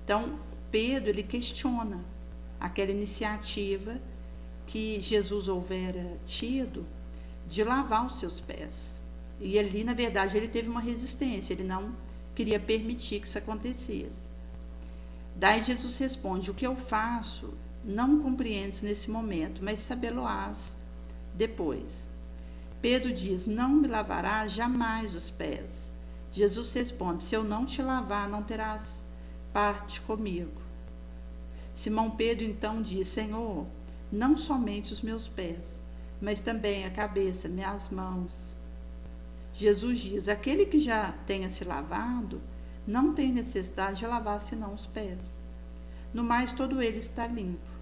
Então, Pedro, ele questiona aquela iniciativa que Jesus houvera tido de lavar os seus pés. E ali, na verdade, ele teve uma resistência, ele não queria permitir que isso acontecesse. Daí Jesus responde: o que eu faço não compreendes nesse momento, mas sabê-lo-ás depois. Pedro diz: não me lavarás jamais os pés. Jesus responde: se eu não te lavar, não terás parte comigo. Simão Pedro então diz: Senhor, não somente os meus pés, mas também a cabeça, minhas mãos. Jesus diz: aquele que já tenha se lavado, não tem necessidade de lavar senão os pés. No mais, todo ele está limpo.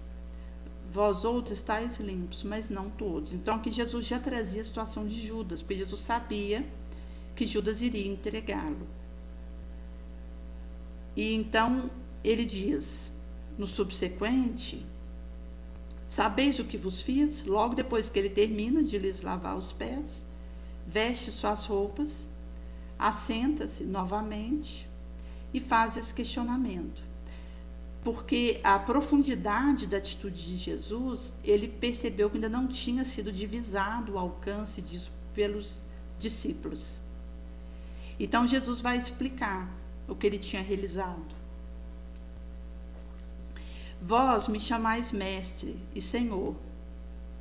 Vós outros estáis limpos, mas não todos. Então aqui Jesus já trazia a situação de Judas, porque Jesus sabia que Judas iria entregá-lo. E então ele diz, no subsequente: sabeis o que vos fiz? Logo depois que ele termina de lhes lavar os pés, veste suas roupas, assenta-se novamente e faz esse questionamento. Porque a profundidade da atitude de Jesus, ele percebeu que ainda não tinha sido divisado o alcance disso pelos discípulos. Então Jesus vai explicar o que ele tinha realizado. Vós me chamais mestre e senhor,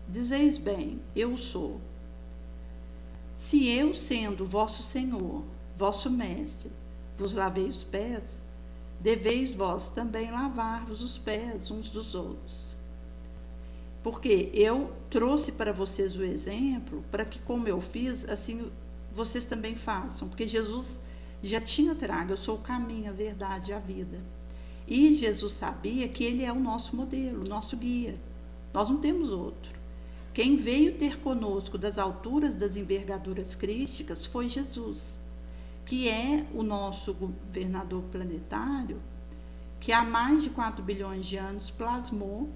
dizeis bem, eu sou. Se eu, sendo vosso senhor, vosso mestre, vos lavei os pés, deveis vós também lavar-vos os pés uns dos outros. Porque eu trouxe para vocês o exemplo, para que como eu fiz, assim vocês também façam. Porque Jesus já tinha trago: eu sou o caminho, a verdade e a vida. E Jesus sabia que ele é o nosso modelo, o nosso guia. Nós não temos outro. Quem veio ter conosco das alturas das envergaduras crísticas foi Jesus, que é o nosso governador planetário, que há mais de 4 bilhões de anos plasmou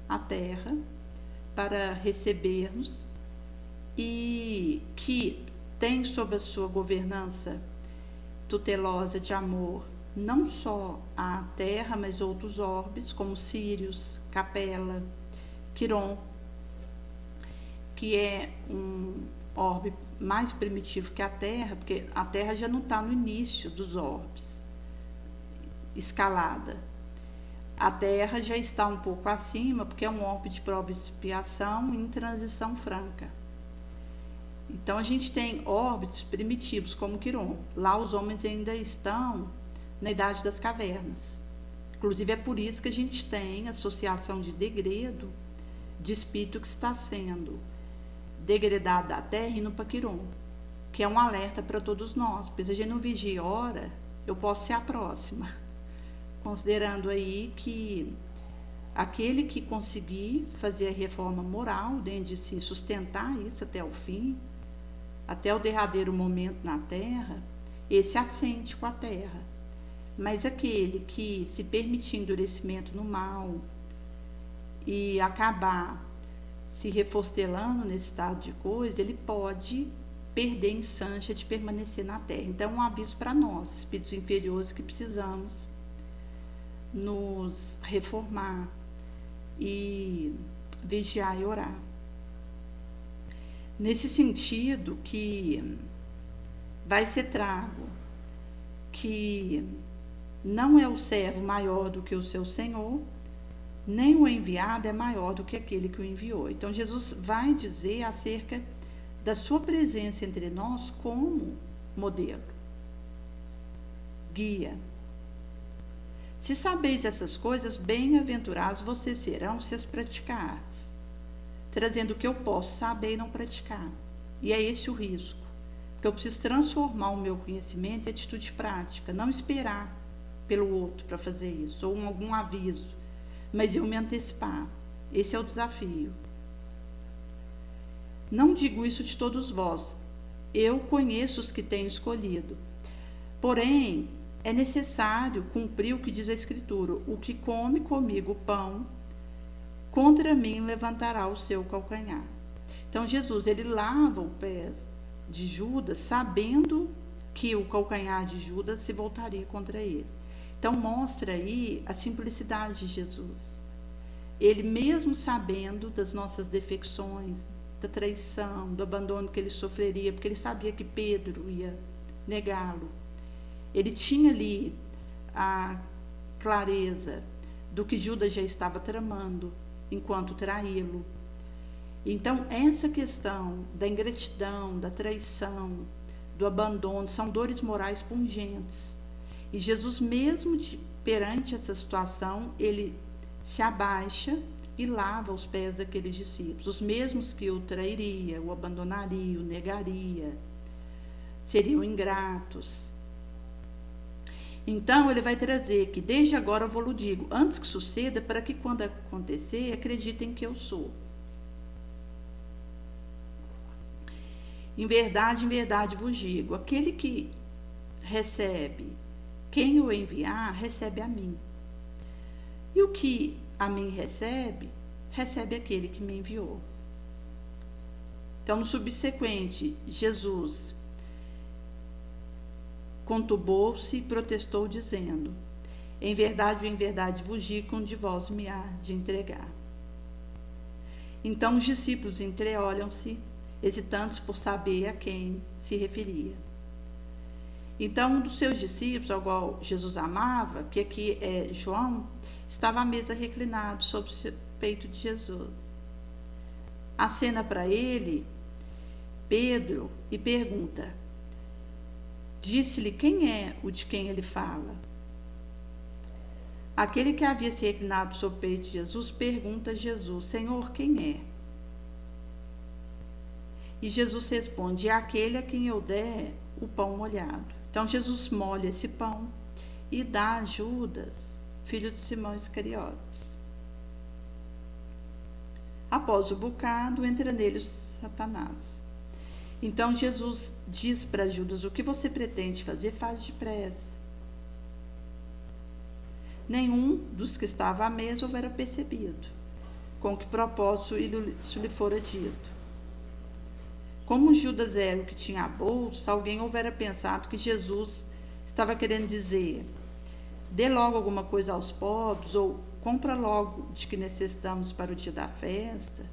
a Terra para receber-nos e que tem sob a sua governança tutelosa de amor não só a Terra, mas outros orbes, como Sírius, Capela, Quiron, que é um orbe mais primitivo que a Terra, porque a Terra já não está no início dos orbes, escalada. A Terra já está um pouco acima, porque é um orbe de prova e expiação em transição franca. Então a gente tem órbitos primitivos, como Quiron. Lá os homens ainda estão na idade das cavernas. Inclusive é por isso que a gente tem associação de degredo de espírito que está sendo degradado da Terra indo para Quiron, que é um alerta para todos nós, porque se a gente não vigia e ora, eu posso ser a próxima, considerando aí que aquele que conseguir fazer a reforma moral dentro de si, sustentar isso até o fim, até o derradeiro momento na Terra, esse assente com a Terra. Mas aquele que se permitir endurecimento no mal e acabar se refostelando nesse estado de coisa, ele pode perder a insância de permanecer na Terra. Então, é um aviso para nós, espíritos inferiores, que precisamos nos reformar e vigiar e orar. Nesse sentido que vai ser trago que não é o servo maior do que o seu senhor, nem o enviado é maior do que aquele que o enviou. Então, Jesus vai dizer acerca da sua presença entre nós como modelo, guia. Se sabeis essas coisas, bem-aventurados vocês serão se as praticardes, trazendo o que eu posso saber e não praticar. E é esse o risco, porque eu preciso transformar o meu conhecimento em atitude prática, não esperar pelo outro para fazer isso, ou algum aviso, mas eu me antecipar. Esse é o desafio. Não digo isso de todos vós, eu conheço os que tenho escolhido. Porém, é necessário cumprir o que diz a Escritura: o que come comigo o pão, contra mim levantará o seu calcanhar. Então, Jesus, ele lava o pé de Judas, sabendo que o calcanhar de Judas se voltaria contra ele. Então, mostra aí a simplicidade de Jesus. Ele, mesmo sabendo das nossas defecções, da traição, do abandono que ele sofreria, porque ele sabia que Pedro ia negá-lo, ele tinha ali a clareza do que Judas já estava tramando enquanto traí-lo. Então, essa questão da ingratidão, da traição, do abandono, são dores morais pungentes. E Jesus, mesmo perante essa situação, ele se abaixa e lava os pés daqueles discípulos, os mesmos que o trairia, o abandonaria, o negaria, seriam ingratos. Então, ele vai trazer que desde agora eu vou-lhe digo, antes que suceda, para que quando acontecer, acreditem que eu sou. Em verdade vos digo, aquele que recebe quem o enviar, recebe a mim. E o que a mim recebe, recebe aquele que me enviou. Então, no subsequente, Jesus contubou-se e protestou, dizendo: em verdade vos digo, um de vós me há de entregar. Então, os discípulos entreolham-se, hesitantes por saber a quem se referia. Então, um dos seus discípulos, ao qual Jesus amava, que aqui é João, estava à mesa reclinado sobre o peito de Jesus. Acena para ele Pedro e pergunta: disse-lhe quem é o de quem ele fala? Aquele que havia se reclinado sobre o peito de Jesus pergunta a Jesus: Senhor, quem é? E Jesus responde: é aquele a quem eu der o pão molhado. Então, Jesus molha esse pão e dá a Judas, filho de Simão Iscariotes. Após o bocado, entra nele Satanás. Então, Jesus diz para Judas: o que você pretende fazer, faz depressa. Nenhum dos que estava à mesa houvera percebido com que propósito isso lhe fora dito. Como Judas era o que tinha a bolsa, alguém houvera pensado que Jesus estava querendo dizer: dê logo alguma coisa aos pobres, ou compra logo de que necessitamos para o dia da festa.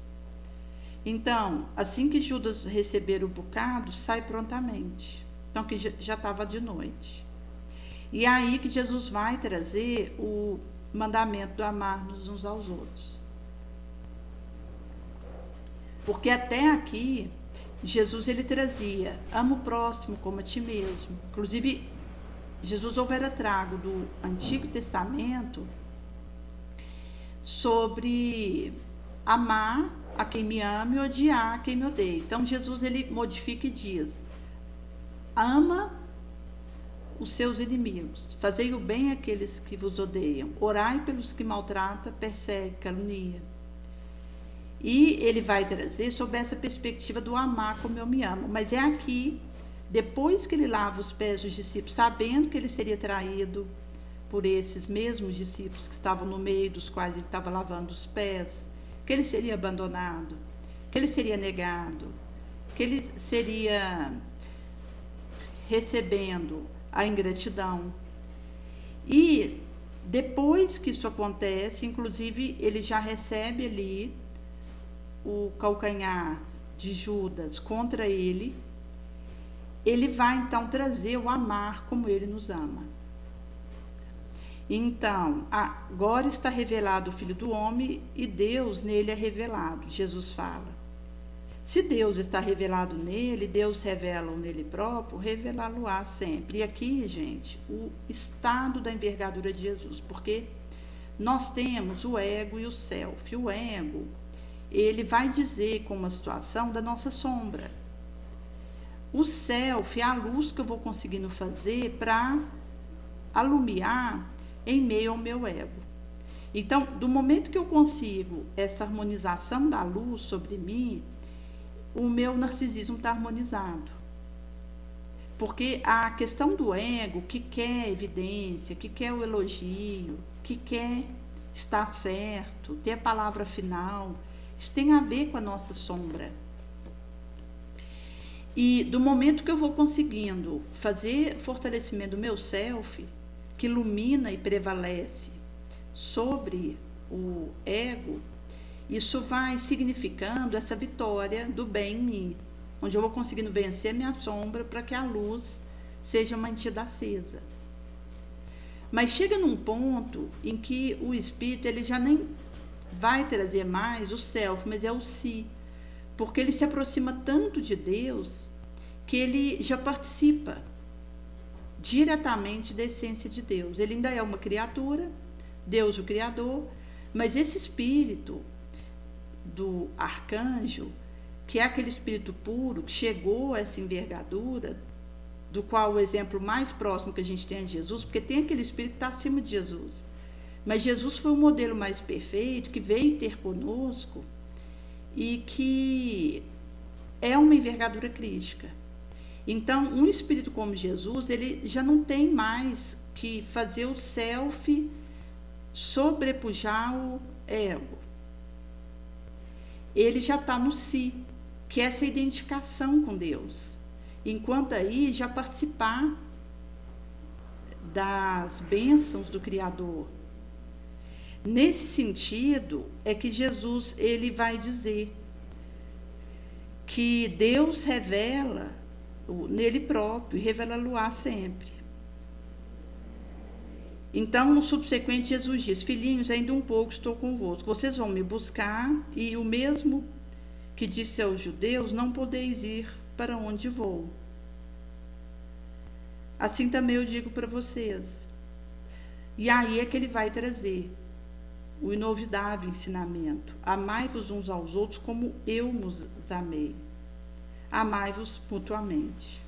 Então, assim que Judas receber o bocado, sai prontamente. Então, que já estava de noite. E é aí que Jesus vai trazer o mandamento do amar-nos uns aos outros. Porque até aqui, Jesus ele trazia: ama o próximo como a ti mesmo. Inclusive, Jesus houvera trago do Antigo Testamento sobre amar a quem me ama e odiar a quem me odeia. Então, Jesus ele modifica e diz: ama os seus inimigos, fazei o bem àqueles que vos odeiam, orai pelos que maltratam, perseguem, caluniam. E ele vai trazer sobre essa perspectiva do amar como eu me amo. Mas é aqui, depois que ele lava os pés dos discípulos, sabendo que ele seria traído, por esses mesmos discípulos que estavam no meio dos quais ele estava lavando os pés, que ele seria abandonado, que ele seria negado, que ele seria recebendo a ingratidão. E depois que isso acontece, inclusive ele já recebe ali o calcanhar de Judas contra ele, ele vai então trazer o amar como ele nos ama. Então, agora está revelado o Filho do Homem e Deus nele é revelado, Jesus fala. Se Deus está revelado nele, Deus revela-o nele próprio, revelá-lo-á sempre. E aqui, gente, o estado da envergadura de Jesus, porque nós temos o ego e o self. O ego, ele vai dizer com uma situação da nossa sombra. O self é a luz que eu vou conseguindo fazer para alumiar em meio ao meu ego. Então, do momento que eu consigo essa harmonização da luz sobre mim, o meu narcisismo está harmonizado. Porque a questão do ego, que quer evidência, que quer o elogio, que quer estar certo, ter a palavra final, isso tem a ver com a nossa sombra. E do momento que eu vou conseguindo fazer fortalecimento do meu self, que ilumina e prevalece sobre o ego, isso vai significando essa vitória do bem em mim, onde eu vou conseguindo vencer a minha sombra para que a luz seja mantida acesa. Mas chega num ponto em que o espírito ele já nem vai trazer mais o self, mas é o si, porque ele se aproxima tanto de Deus que ele já participa diretamente da essência de Deus. Ele ainda é uma criatura, Deus o Criador, mas esse espírito do arcanjo, que é aquele espírito puro, que chegou a essa envergadura, do qual o exemplo mais próximo que a gente tem é Jesus, porque tem aquele espírito que está acima de Jesus. Mas Jesus foi o modelo mais perfeito, que veio ter conosco e que é uma envergadura crítica. Então, um espírito como Jesus, ele já não tem mais que fazer o self sobrepujar o ego. Ele já está no si, que é essa identificação com Deus. Enquanto aí já participar das bênçãos do Criador. Nesse sentido, é que Jesus ele vai dizer que Deus revela nele próprio e revela-lo-á sempre. Então, no subsequente, Jesus diz: filhinhos, ainda um pouco estou convosco, vocês vão me buscar, e o mesmo que disse aos judeus, não podeis ir para onde vou. Assim também eu digo para vocês. E aí é que ele vai trazer o inovidável ensinamento: amai-vos uns aos outros como eu vos amei. Amai-vos mutuamente.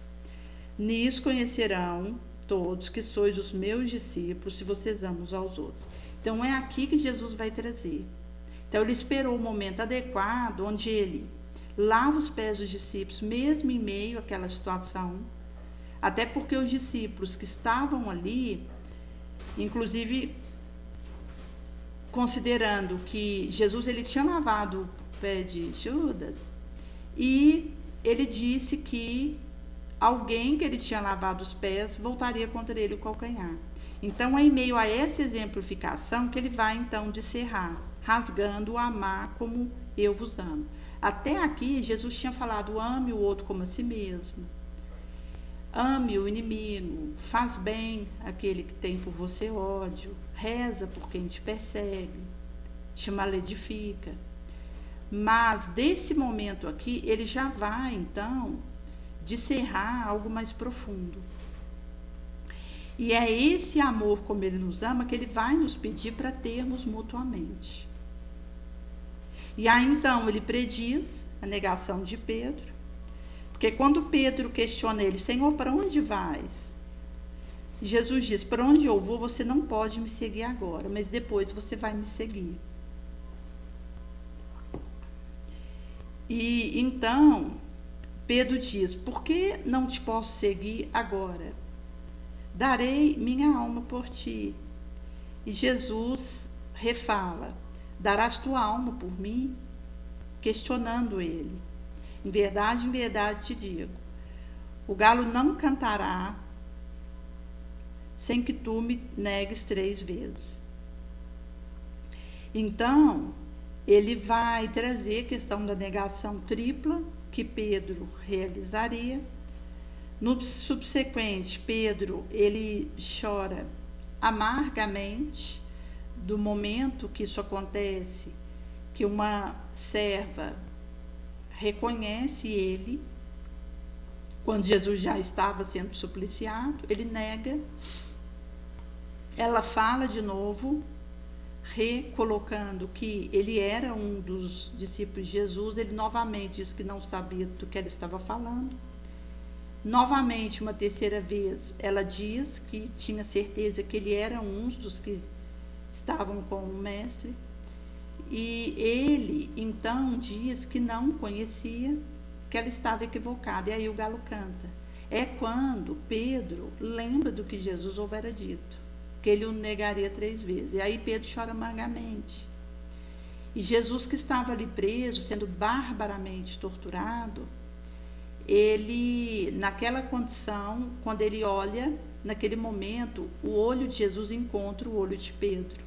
Nisso conhecerão todos que sois os meus discípulos, se vocês amam uns aos outros. Então é aqui que Jesus vai trazer. Então ele esperou o momento adequado, onde ele lava os pés dos discípulos, mesmo em meio àquela situação, até porque os discípulos que estavam ali, inclusive considerando que Jesus ele tinha lavado o pé de Judas, e ele disse que alguém que ele tinha lavado os pés voltaria contra ele o calcanhar. Então, é em meio a essa exemplificação que ele vai, então, disserrar, rasgando o amar como eu vos amo. Até aqui, Jesus tinha falado: ame o outro como a si mesmo. Ame o inimigo, faz bem aquele que tem por você ódio, reza por quem te persegue, te maledifica. Mas, desse momento aqui, ele já vai, então, disserrar algo mais profundo. E é esse amor como ele nos ama que ele vai nos pedir para termos mutuamente. E aí então ele prediz a negação de Pedro, porque quando Pedro questiona ele: Senhor, para onde vais? Jesus diz: para onde eu vou você não pode me seguir agora, mas depois você vai me seguir. E então Pedro diz: por que não te posso seguir agora? Darei minha alma por ti. E Jesus refala: darás tua alma por mim? Questionando ele. Em verdade te digo, o galo não cantará sem que tu me negues 3 vezes. Então, ele vai trazer a questão da negação tripla que Pedro realizaria. No subsequente, Pedro, ele chora amargamente do momento que isso acontece, que uma serva reconhece ele, quando Jesus já estava sendo supliciado, ele nega, ela fala de novo, recolocando que ele era um dos discípulos de Jesus, ele novamente diz que não sabia do que ela estava falando. Novamente, uma terceira vez, ela diz que tinha certeza que ele era um dos que estavam com o mestre, e ele então diz que não conhecia, que ela estava equivocada, e aí o galo canta. É quando Pedro lembra do que Jesus houvera dito, que ele o negaria 3 vezes, e aí Pedro chora amargamente. E Jesus, que estava ali preso, sendo barbaramente torturado, ele, naquela condição, quando ele olha, naquele momento, o olho de Jesus encontra o olho de Pedro,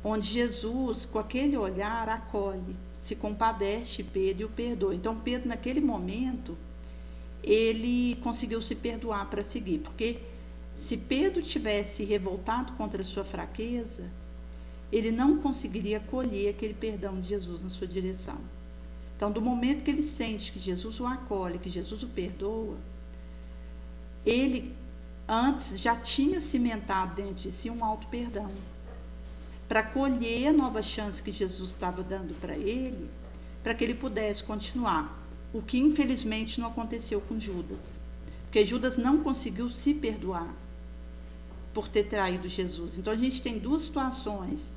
onde Jesus, com aquele olhar, acolhe, se compadece de Pedro e o perdoa. Então, Pedro, naquele momento, ele conseguiu se perdoar para seguir, porque se Pedro tivesse revoltado contra a sua fraqueza, ele não conseguiria acolher aquele perdão de Jesus na sua direção. Então, do momento que ele sente que Jesus o acolhe, que Jesus o perdoa, ele antes já tinha cimentado dentro de si um auto-perdão, para colher a nova chance que Jesus estava dando para ele, para que ele pudesse continuar. O que infelizmente não aconteceu com Judas, porque Judas não conseguiu se perdoar por ter traído Jesus. Então a gente tem 2 situações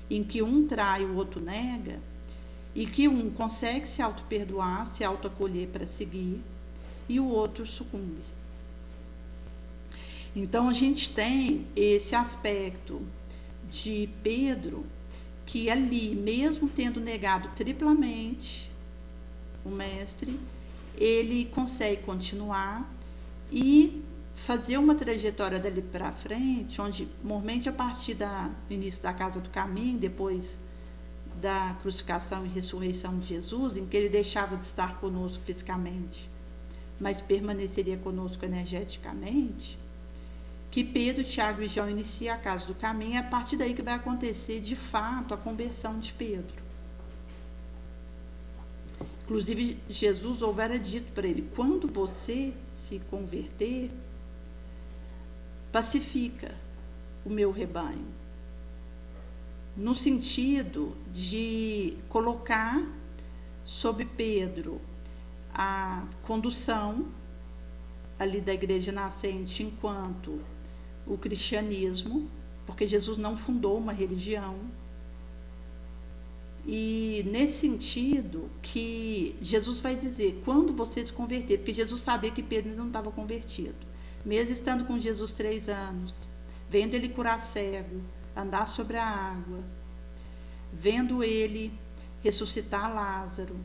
em que um trai, o outro nega, e que um consegue se auto-perdoar, se auto-acolher para seguir, e o outro sucumbe. Então a gente tem esse aspecto de Pedro, que ali, mesmo tendo negado triplamente o mestre, ele consegue continuar e fazer uma trajetória dali para frente, onde, normalmente, a partir do início da Casa do Caminho, depois da crucificação e ressurreição de Jesus, em que ele deixava de estar conosco fisicamente, mas permaneceria conosco energeticamente, que Pedro, Tiago e João iniciam a Casa do Caminho, é a partir daí que vai acontecer, de fato, a conversão de Pedro. Inclusive, Jesus houvera dito para ele: quando você se converter, pacifica o meu rebanho. No sentido de colocar sobre Pedro a condução ali da igreja nascente enquanto o cristianismo, porque Jesus não fundou uma religião. E nesse sentido que Jesus vai dizer, quando você se converter, porque Jesus sabia que Pedro não estava convertido, mesmo estando com Jesus 3 anos, vendo ele curar cego, andar sobre a água, vendo ele ressuscitar Lázaro,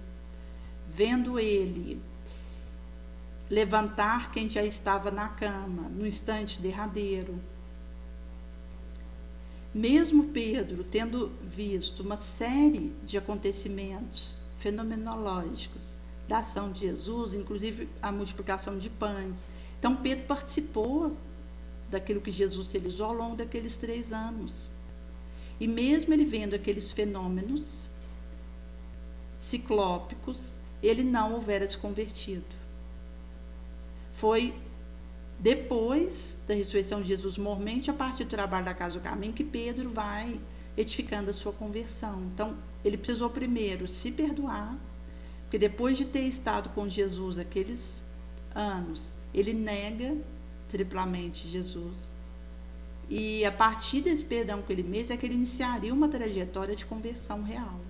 vendo ele levantar quem já estava na cama, no instante derradeiro. Mesmo Pedro tendo visto uma série de acontecimentos fenomenológicos da ação de Jesus, inclusive a multiplicação de pães, então Pedro participou daquilo que Jesus realizou ao longo daqueles 3 anos. E mesmo ele vendo aqueles fenômenos ciclópicos, ele não houvera se convertido. Foi depois da ressurreição de Jesus, mormente, a partir do trabalho da Casa do Caminho, que Pedro vai edificando a sua conversão. Então, ele precisou primeiro se perdoar, porque depois de ter estado com Jesus aqueles anos, ele nega triplamente Jesus. E a partir desse perdão que ele mesmo, é que ele iniciaria uma trajetória de conversão real,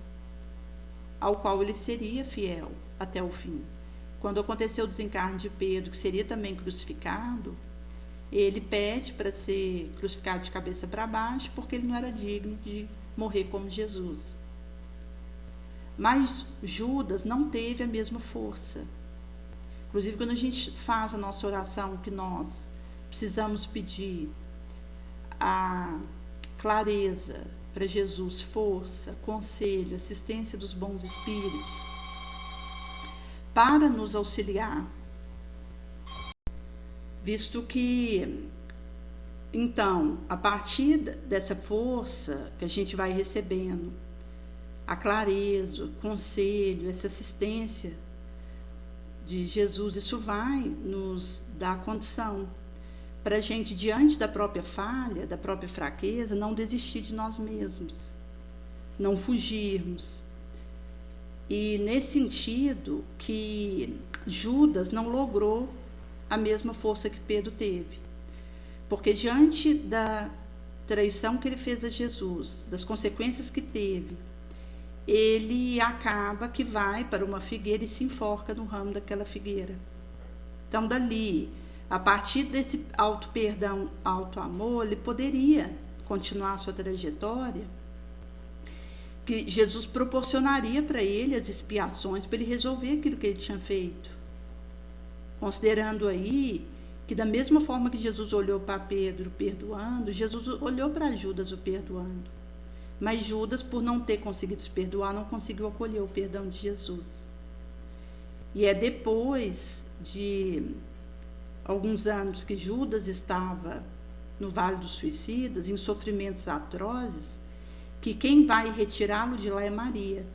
ao qual ele seria fiel até o fim. Quando aconteceu o desencarne de Pedro, que seria também crucificado, ele pede para ser crucificado de cabeça para baixo, porque ele não era digno de morrer como Jesus. Mas Judas não teve a mesma força. Inclusive, quando a gente faz a nossa oração, que nós precisamos pedir a clareza para Jesus, força, conselho, assistência dos bons espíritos, para nos auxiliar, visto que, então, a partir dessa força que a gente vai recebendo, a clareza, o conselho, essa assistência de Jesus, isso vai nos dar condição para a gente, diante da própria falha, da própria fraqueza, não desistir de nós mesmos, não fugirmos. E nesse sentido que Judas não logrou a mesma força que Pedro teve, porque diante da traição que ele fez a Jesus, das consequências que teve, ele acaba que vai para uma figueira e se enforca no ramo daquela figueira. Então, dali, a partir desse auto-perdão, auto-amor, ele poderia continuar a sua trajetória, que Jesus proporcionaria para ele as expiações, para ele resolver aquilo que ele tinha feito. Considerando aí que, da mesma forma que Jesus olhou para Pedro perdoando, Jesus olhou para Judas o perdoando. Mas Judas, por não ter conseguido se perdoar, não conseguiu acolher o perdão de Jesus. E é depois de alguns anos que Judas estava no Vale dos Suicidas, em sofrimentos atrozes, que quem vai retirá-lo de lá é Maria,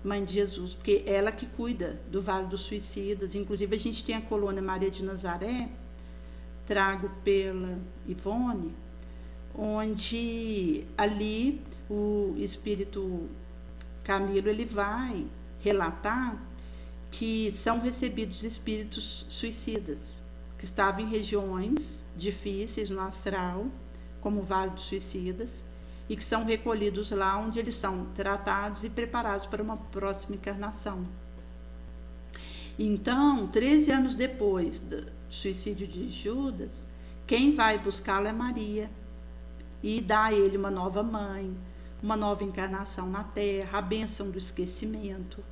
mãe de Jesus, porque ela que cuida do Vale dos Suicidas. Inclusive, a gente tem a colônia Maria de Nazaré, trago pela Ivone, onde ali o espírito Camilo ele vai relatar que são recebidos espíritos suicidas, que estavam em regiões difíceis no astral, como o Vale dos Suicidas, e que são recolhidos lá, onde eles são tratados e preparados para uma próxima encarnação. Então, 13 anos depois do suicídio de Judas, quem vai buscá-lo é Maria, e dá a ele uma nova mãe, uma nova encarnação na Terra, a bênção do esquecimento,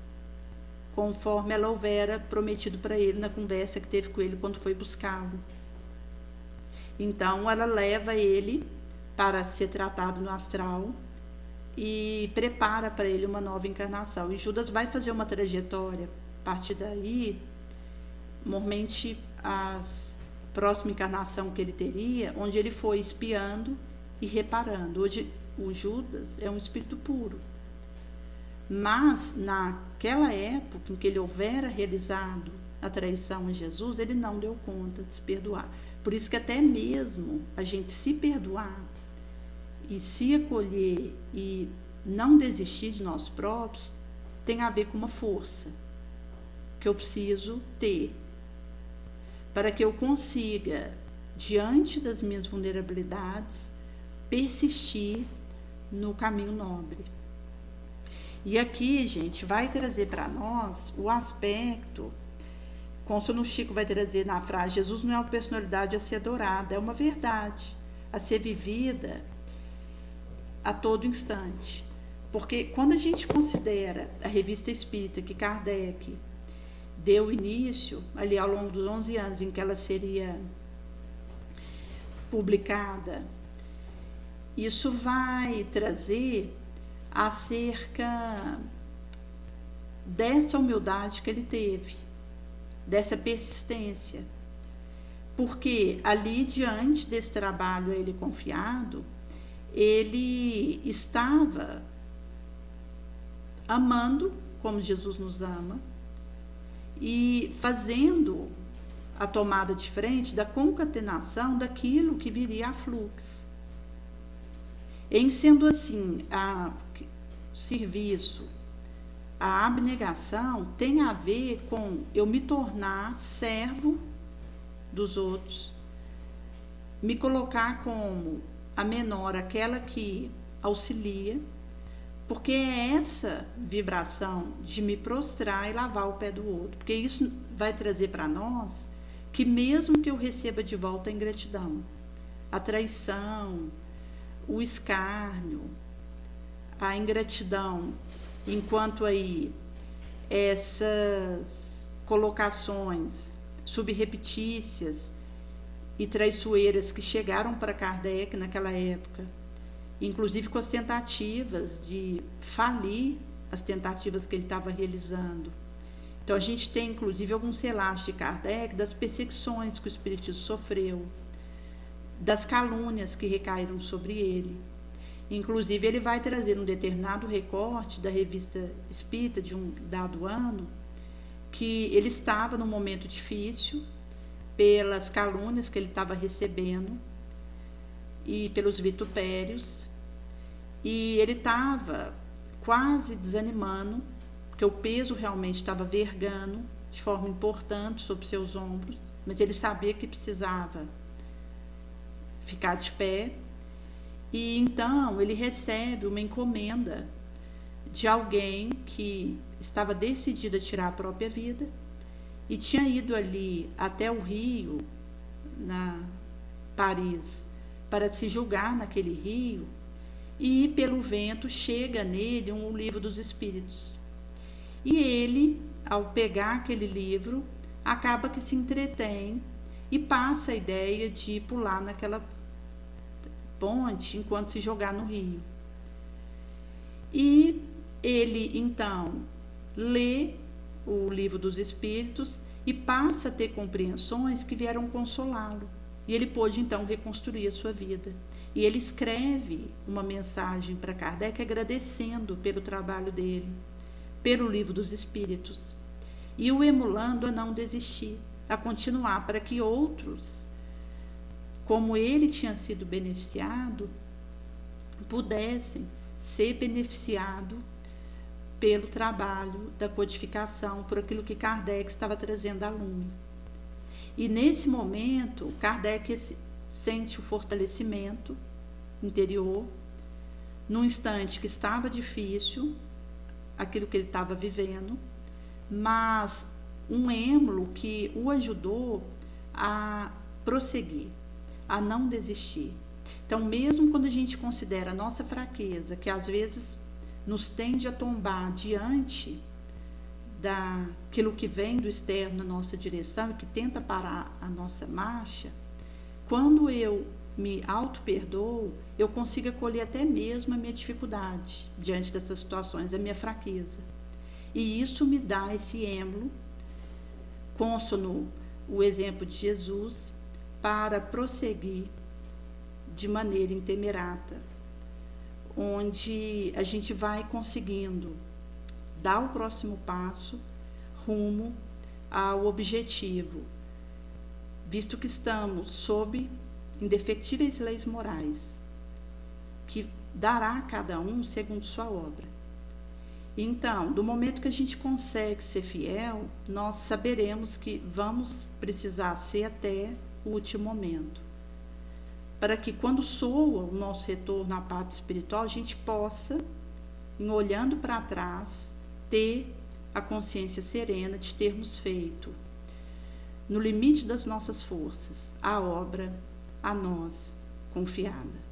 conforme ela houvera prometido para ele na conversa que teve com ele quando foi buscá-lo. Então, ela leva ele para ser tratado no astral e prepara para ele uma nova encarnação. E Judas vai fazer uma trajetória. A partir daí, normalmente, a próxima encarnação que ele teria, onde ele foi espiando e reparando. Hoje, o Judas é um espírito puro. Mas, naquela época em que ele houvera realizado a traição a Jesus, ele não deu conta de se perdoar. Por isso que até mesmo a gente se perdoar e se acolher e não desistir de nós próprios, tem a ver com uma força que eu preciso ter para que eu consiga, diante das minhas vulnerabilidades, persistir no caminho nobre. E aqui, gente, vai trazer para nós o aspecto, Conselho Chico vai trazer na frase, Jesus não é uma personalidade a ser adorada, é uma verdade a ser vivida a todo instante. Porque quando a gente considera a revista espírita que Kardec deu início, ali ao longo dos 11 anos em que ela seria publicada, isso vai trazer acerca dessa humildade que ele teve, dessa persistência, porque ali, diante desse trabalho a ele confiado, ele estava amando como Jesus nos ama e fazendo a tomada de frente da concatenação daquilo que viria a fluxo. Em sendo assim, o serviço, a abnegação tem a ver com eu me tornar servo dos outros, me colocar como a menor, aquela que auxilia, porque é essa vibração de me prostrar e lavar o pé do outro, porque isso vai trazer para nós que mesmo que eu receba de volta a ingratidão, a traição, o escárnio, a ingratidão, enquanto aí essas colocações subreptícias e traiçoeiras que chegaram para Kardec naquela época, inclusive com as tentativas de falir as tentativas que ele estava realizando. Então a gente tem inclusive alguns relatos de Kardec das perseguições que o espiritismo sofreu, das calúnias que recaíram sobre ele. Inclusive ele vai trazer um determinado recorte da revista Espírita de um dado ano, que ele estava num momento difícil pelas calúnias que ele estava recebendo e pelos vitupérios, e ele estava quase desanimando, porque o peso realmente estava vergando de forma importante sobre seus ombros, mas ele sabia que precisava ficar de pé. E então ele recebe uma encomenda de alguém que estava decidido a tirar a própria vida e tinha ido ali até o rio, na Paris, para se julgar naquele rio, e pelo vento chega nele um livro dos Espíritos. E ele, ao pegar aquele livro, acaba que se entretém e passa a ideia de pular naquela ponte enquanto se jogar no rio. E ele, então, lê o livro dos Espíritos e passa a ter compreensões que vieram consolá-lo. E ele pôde, então, reconstruir a sua vida. E ele escreve uma mensagem para Kardec agradecendo pelo trabalho dele, pelo livro dos Espíritos, e o emulando a não desistir, a continuar, para que outros, como ele tinha sido beneficiado, pudessem ser beneficiados pelo trabalho da codificação, por aquilo que Kardec estava trazendo a lume. E nesse momento, Kardec sente o fortalecimento interior, num instante que estava difícil, aquilo que ele estava vivendo, mas um êmulo que o ajudou a prosseguir, a não desistir. Então, mesmo quando a gente considera a nossa fraqueza, que às vezes nos tende a tombar diante daquilo que vem do externo na nossa direção e que tenta parar a nossa marcha, quando eu me auto-perdoo, eu consigo acolher até mesmo a minha dificuldade diante dessas situações, a minha fraqueza. E isso me dá esse êmulo, cônsono o exemplo de Jesus, para prosseguir de maneira intemerata, onde a gente vai conseguindo dar o próximo passo rumo ao objetivo, visto que estamos sob indefectíveis leis morais, que dará a cada um segundo sua obra. Então, do momento que a gente consegue ser fiel, nós saberemos que vamos precisar ser até o último momento, para que quando soa o nosso retorno à parte espiritual, a gente possa, em olhando para trás, ter a consciência serena de termos feito, no limite das nossas forças, a obra a nós confiada.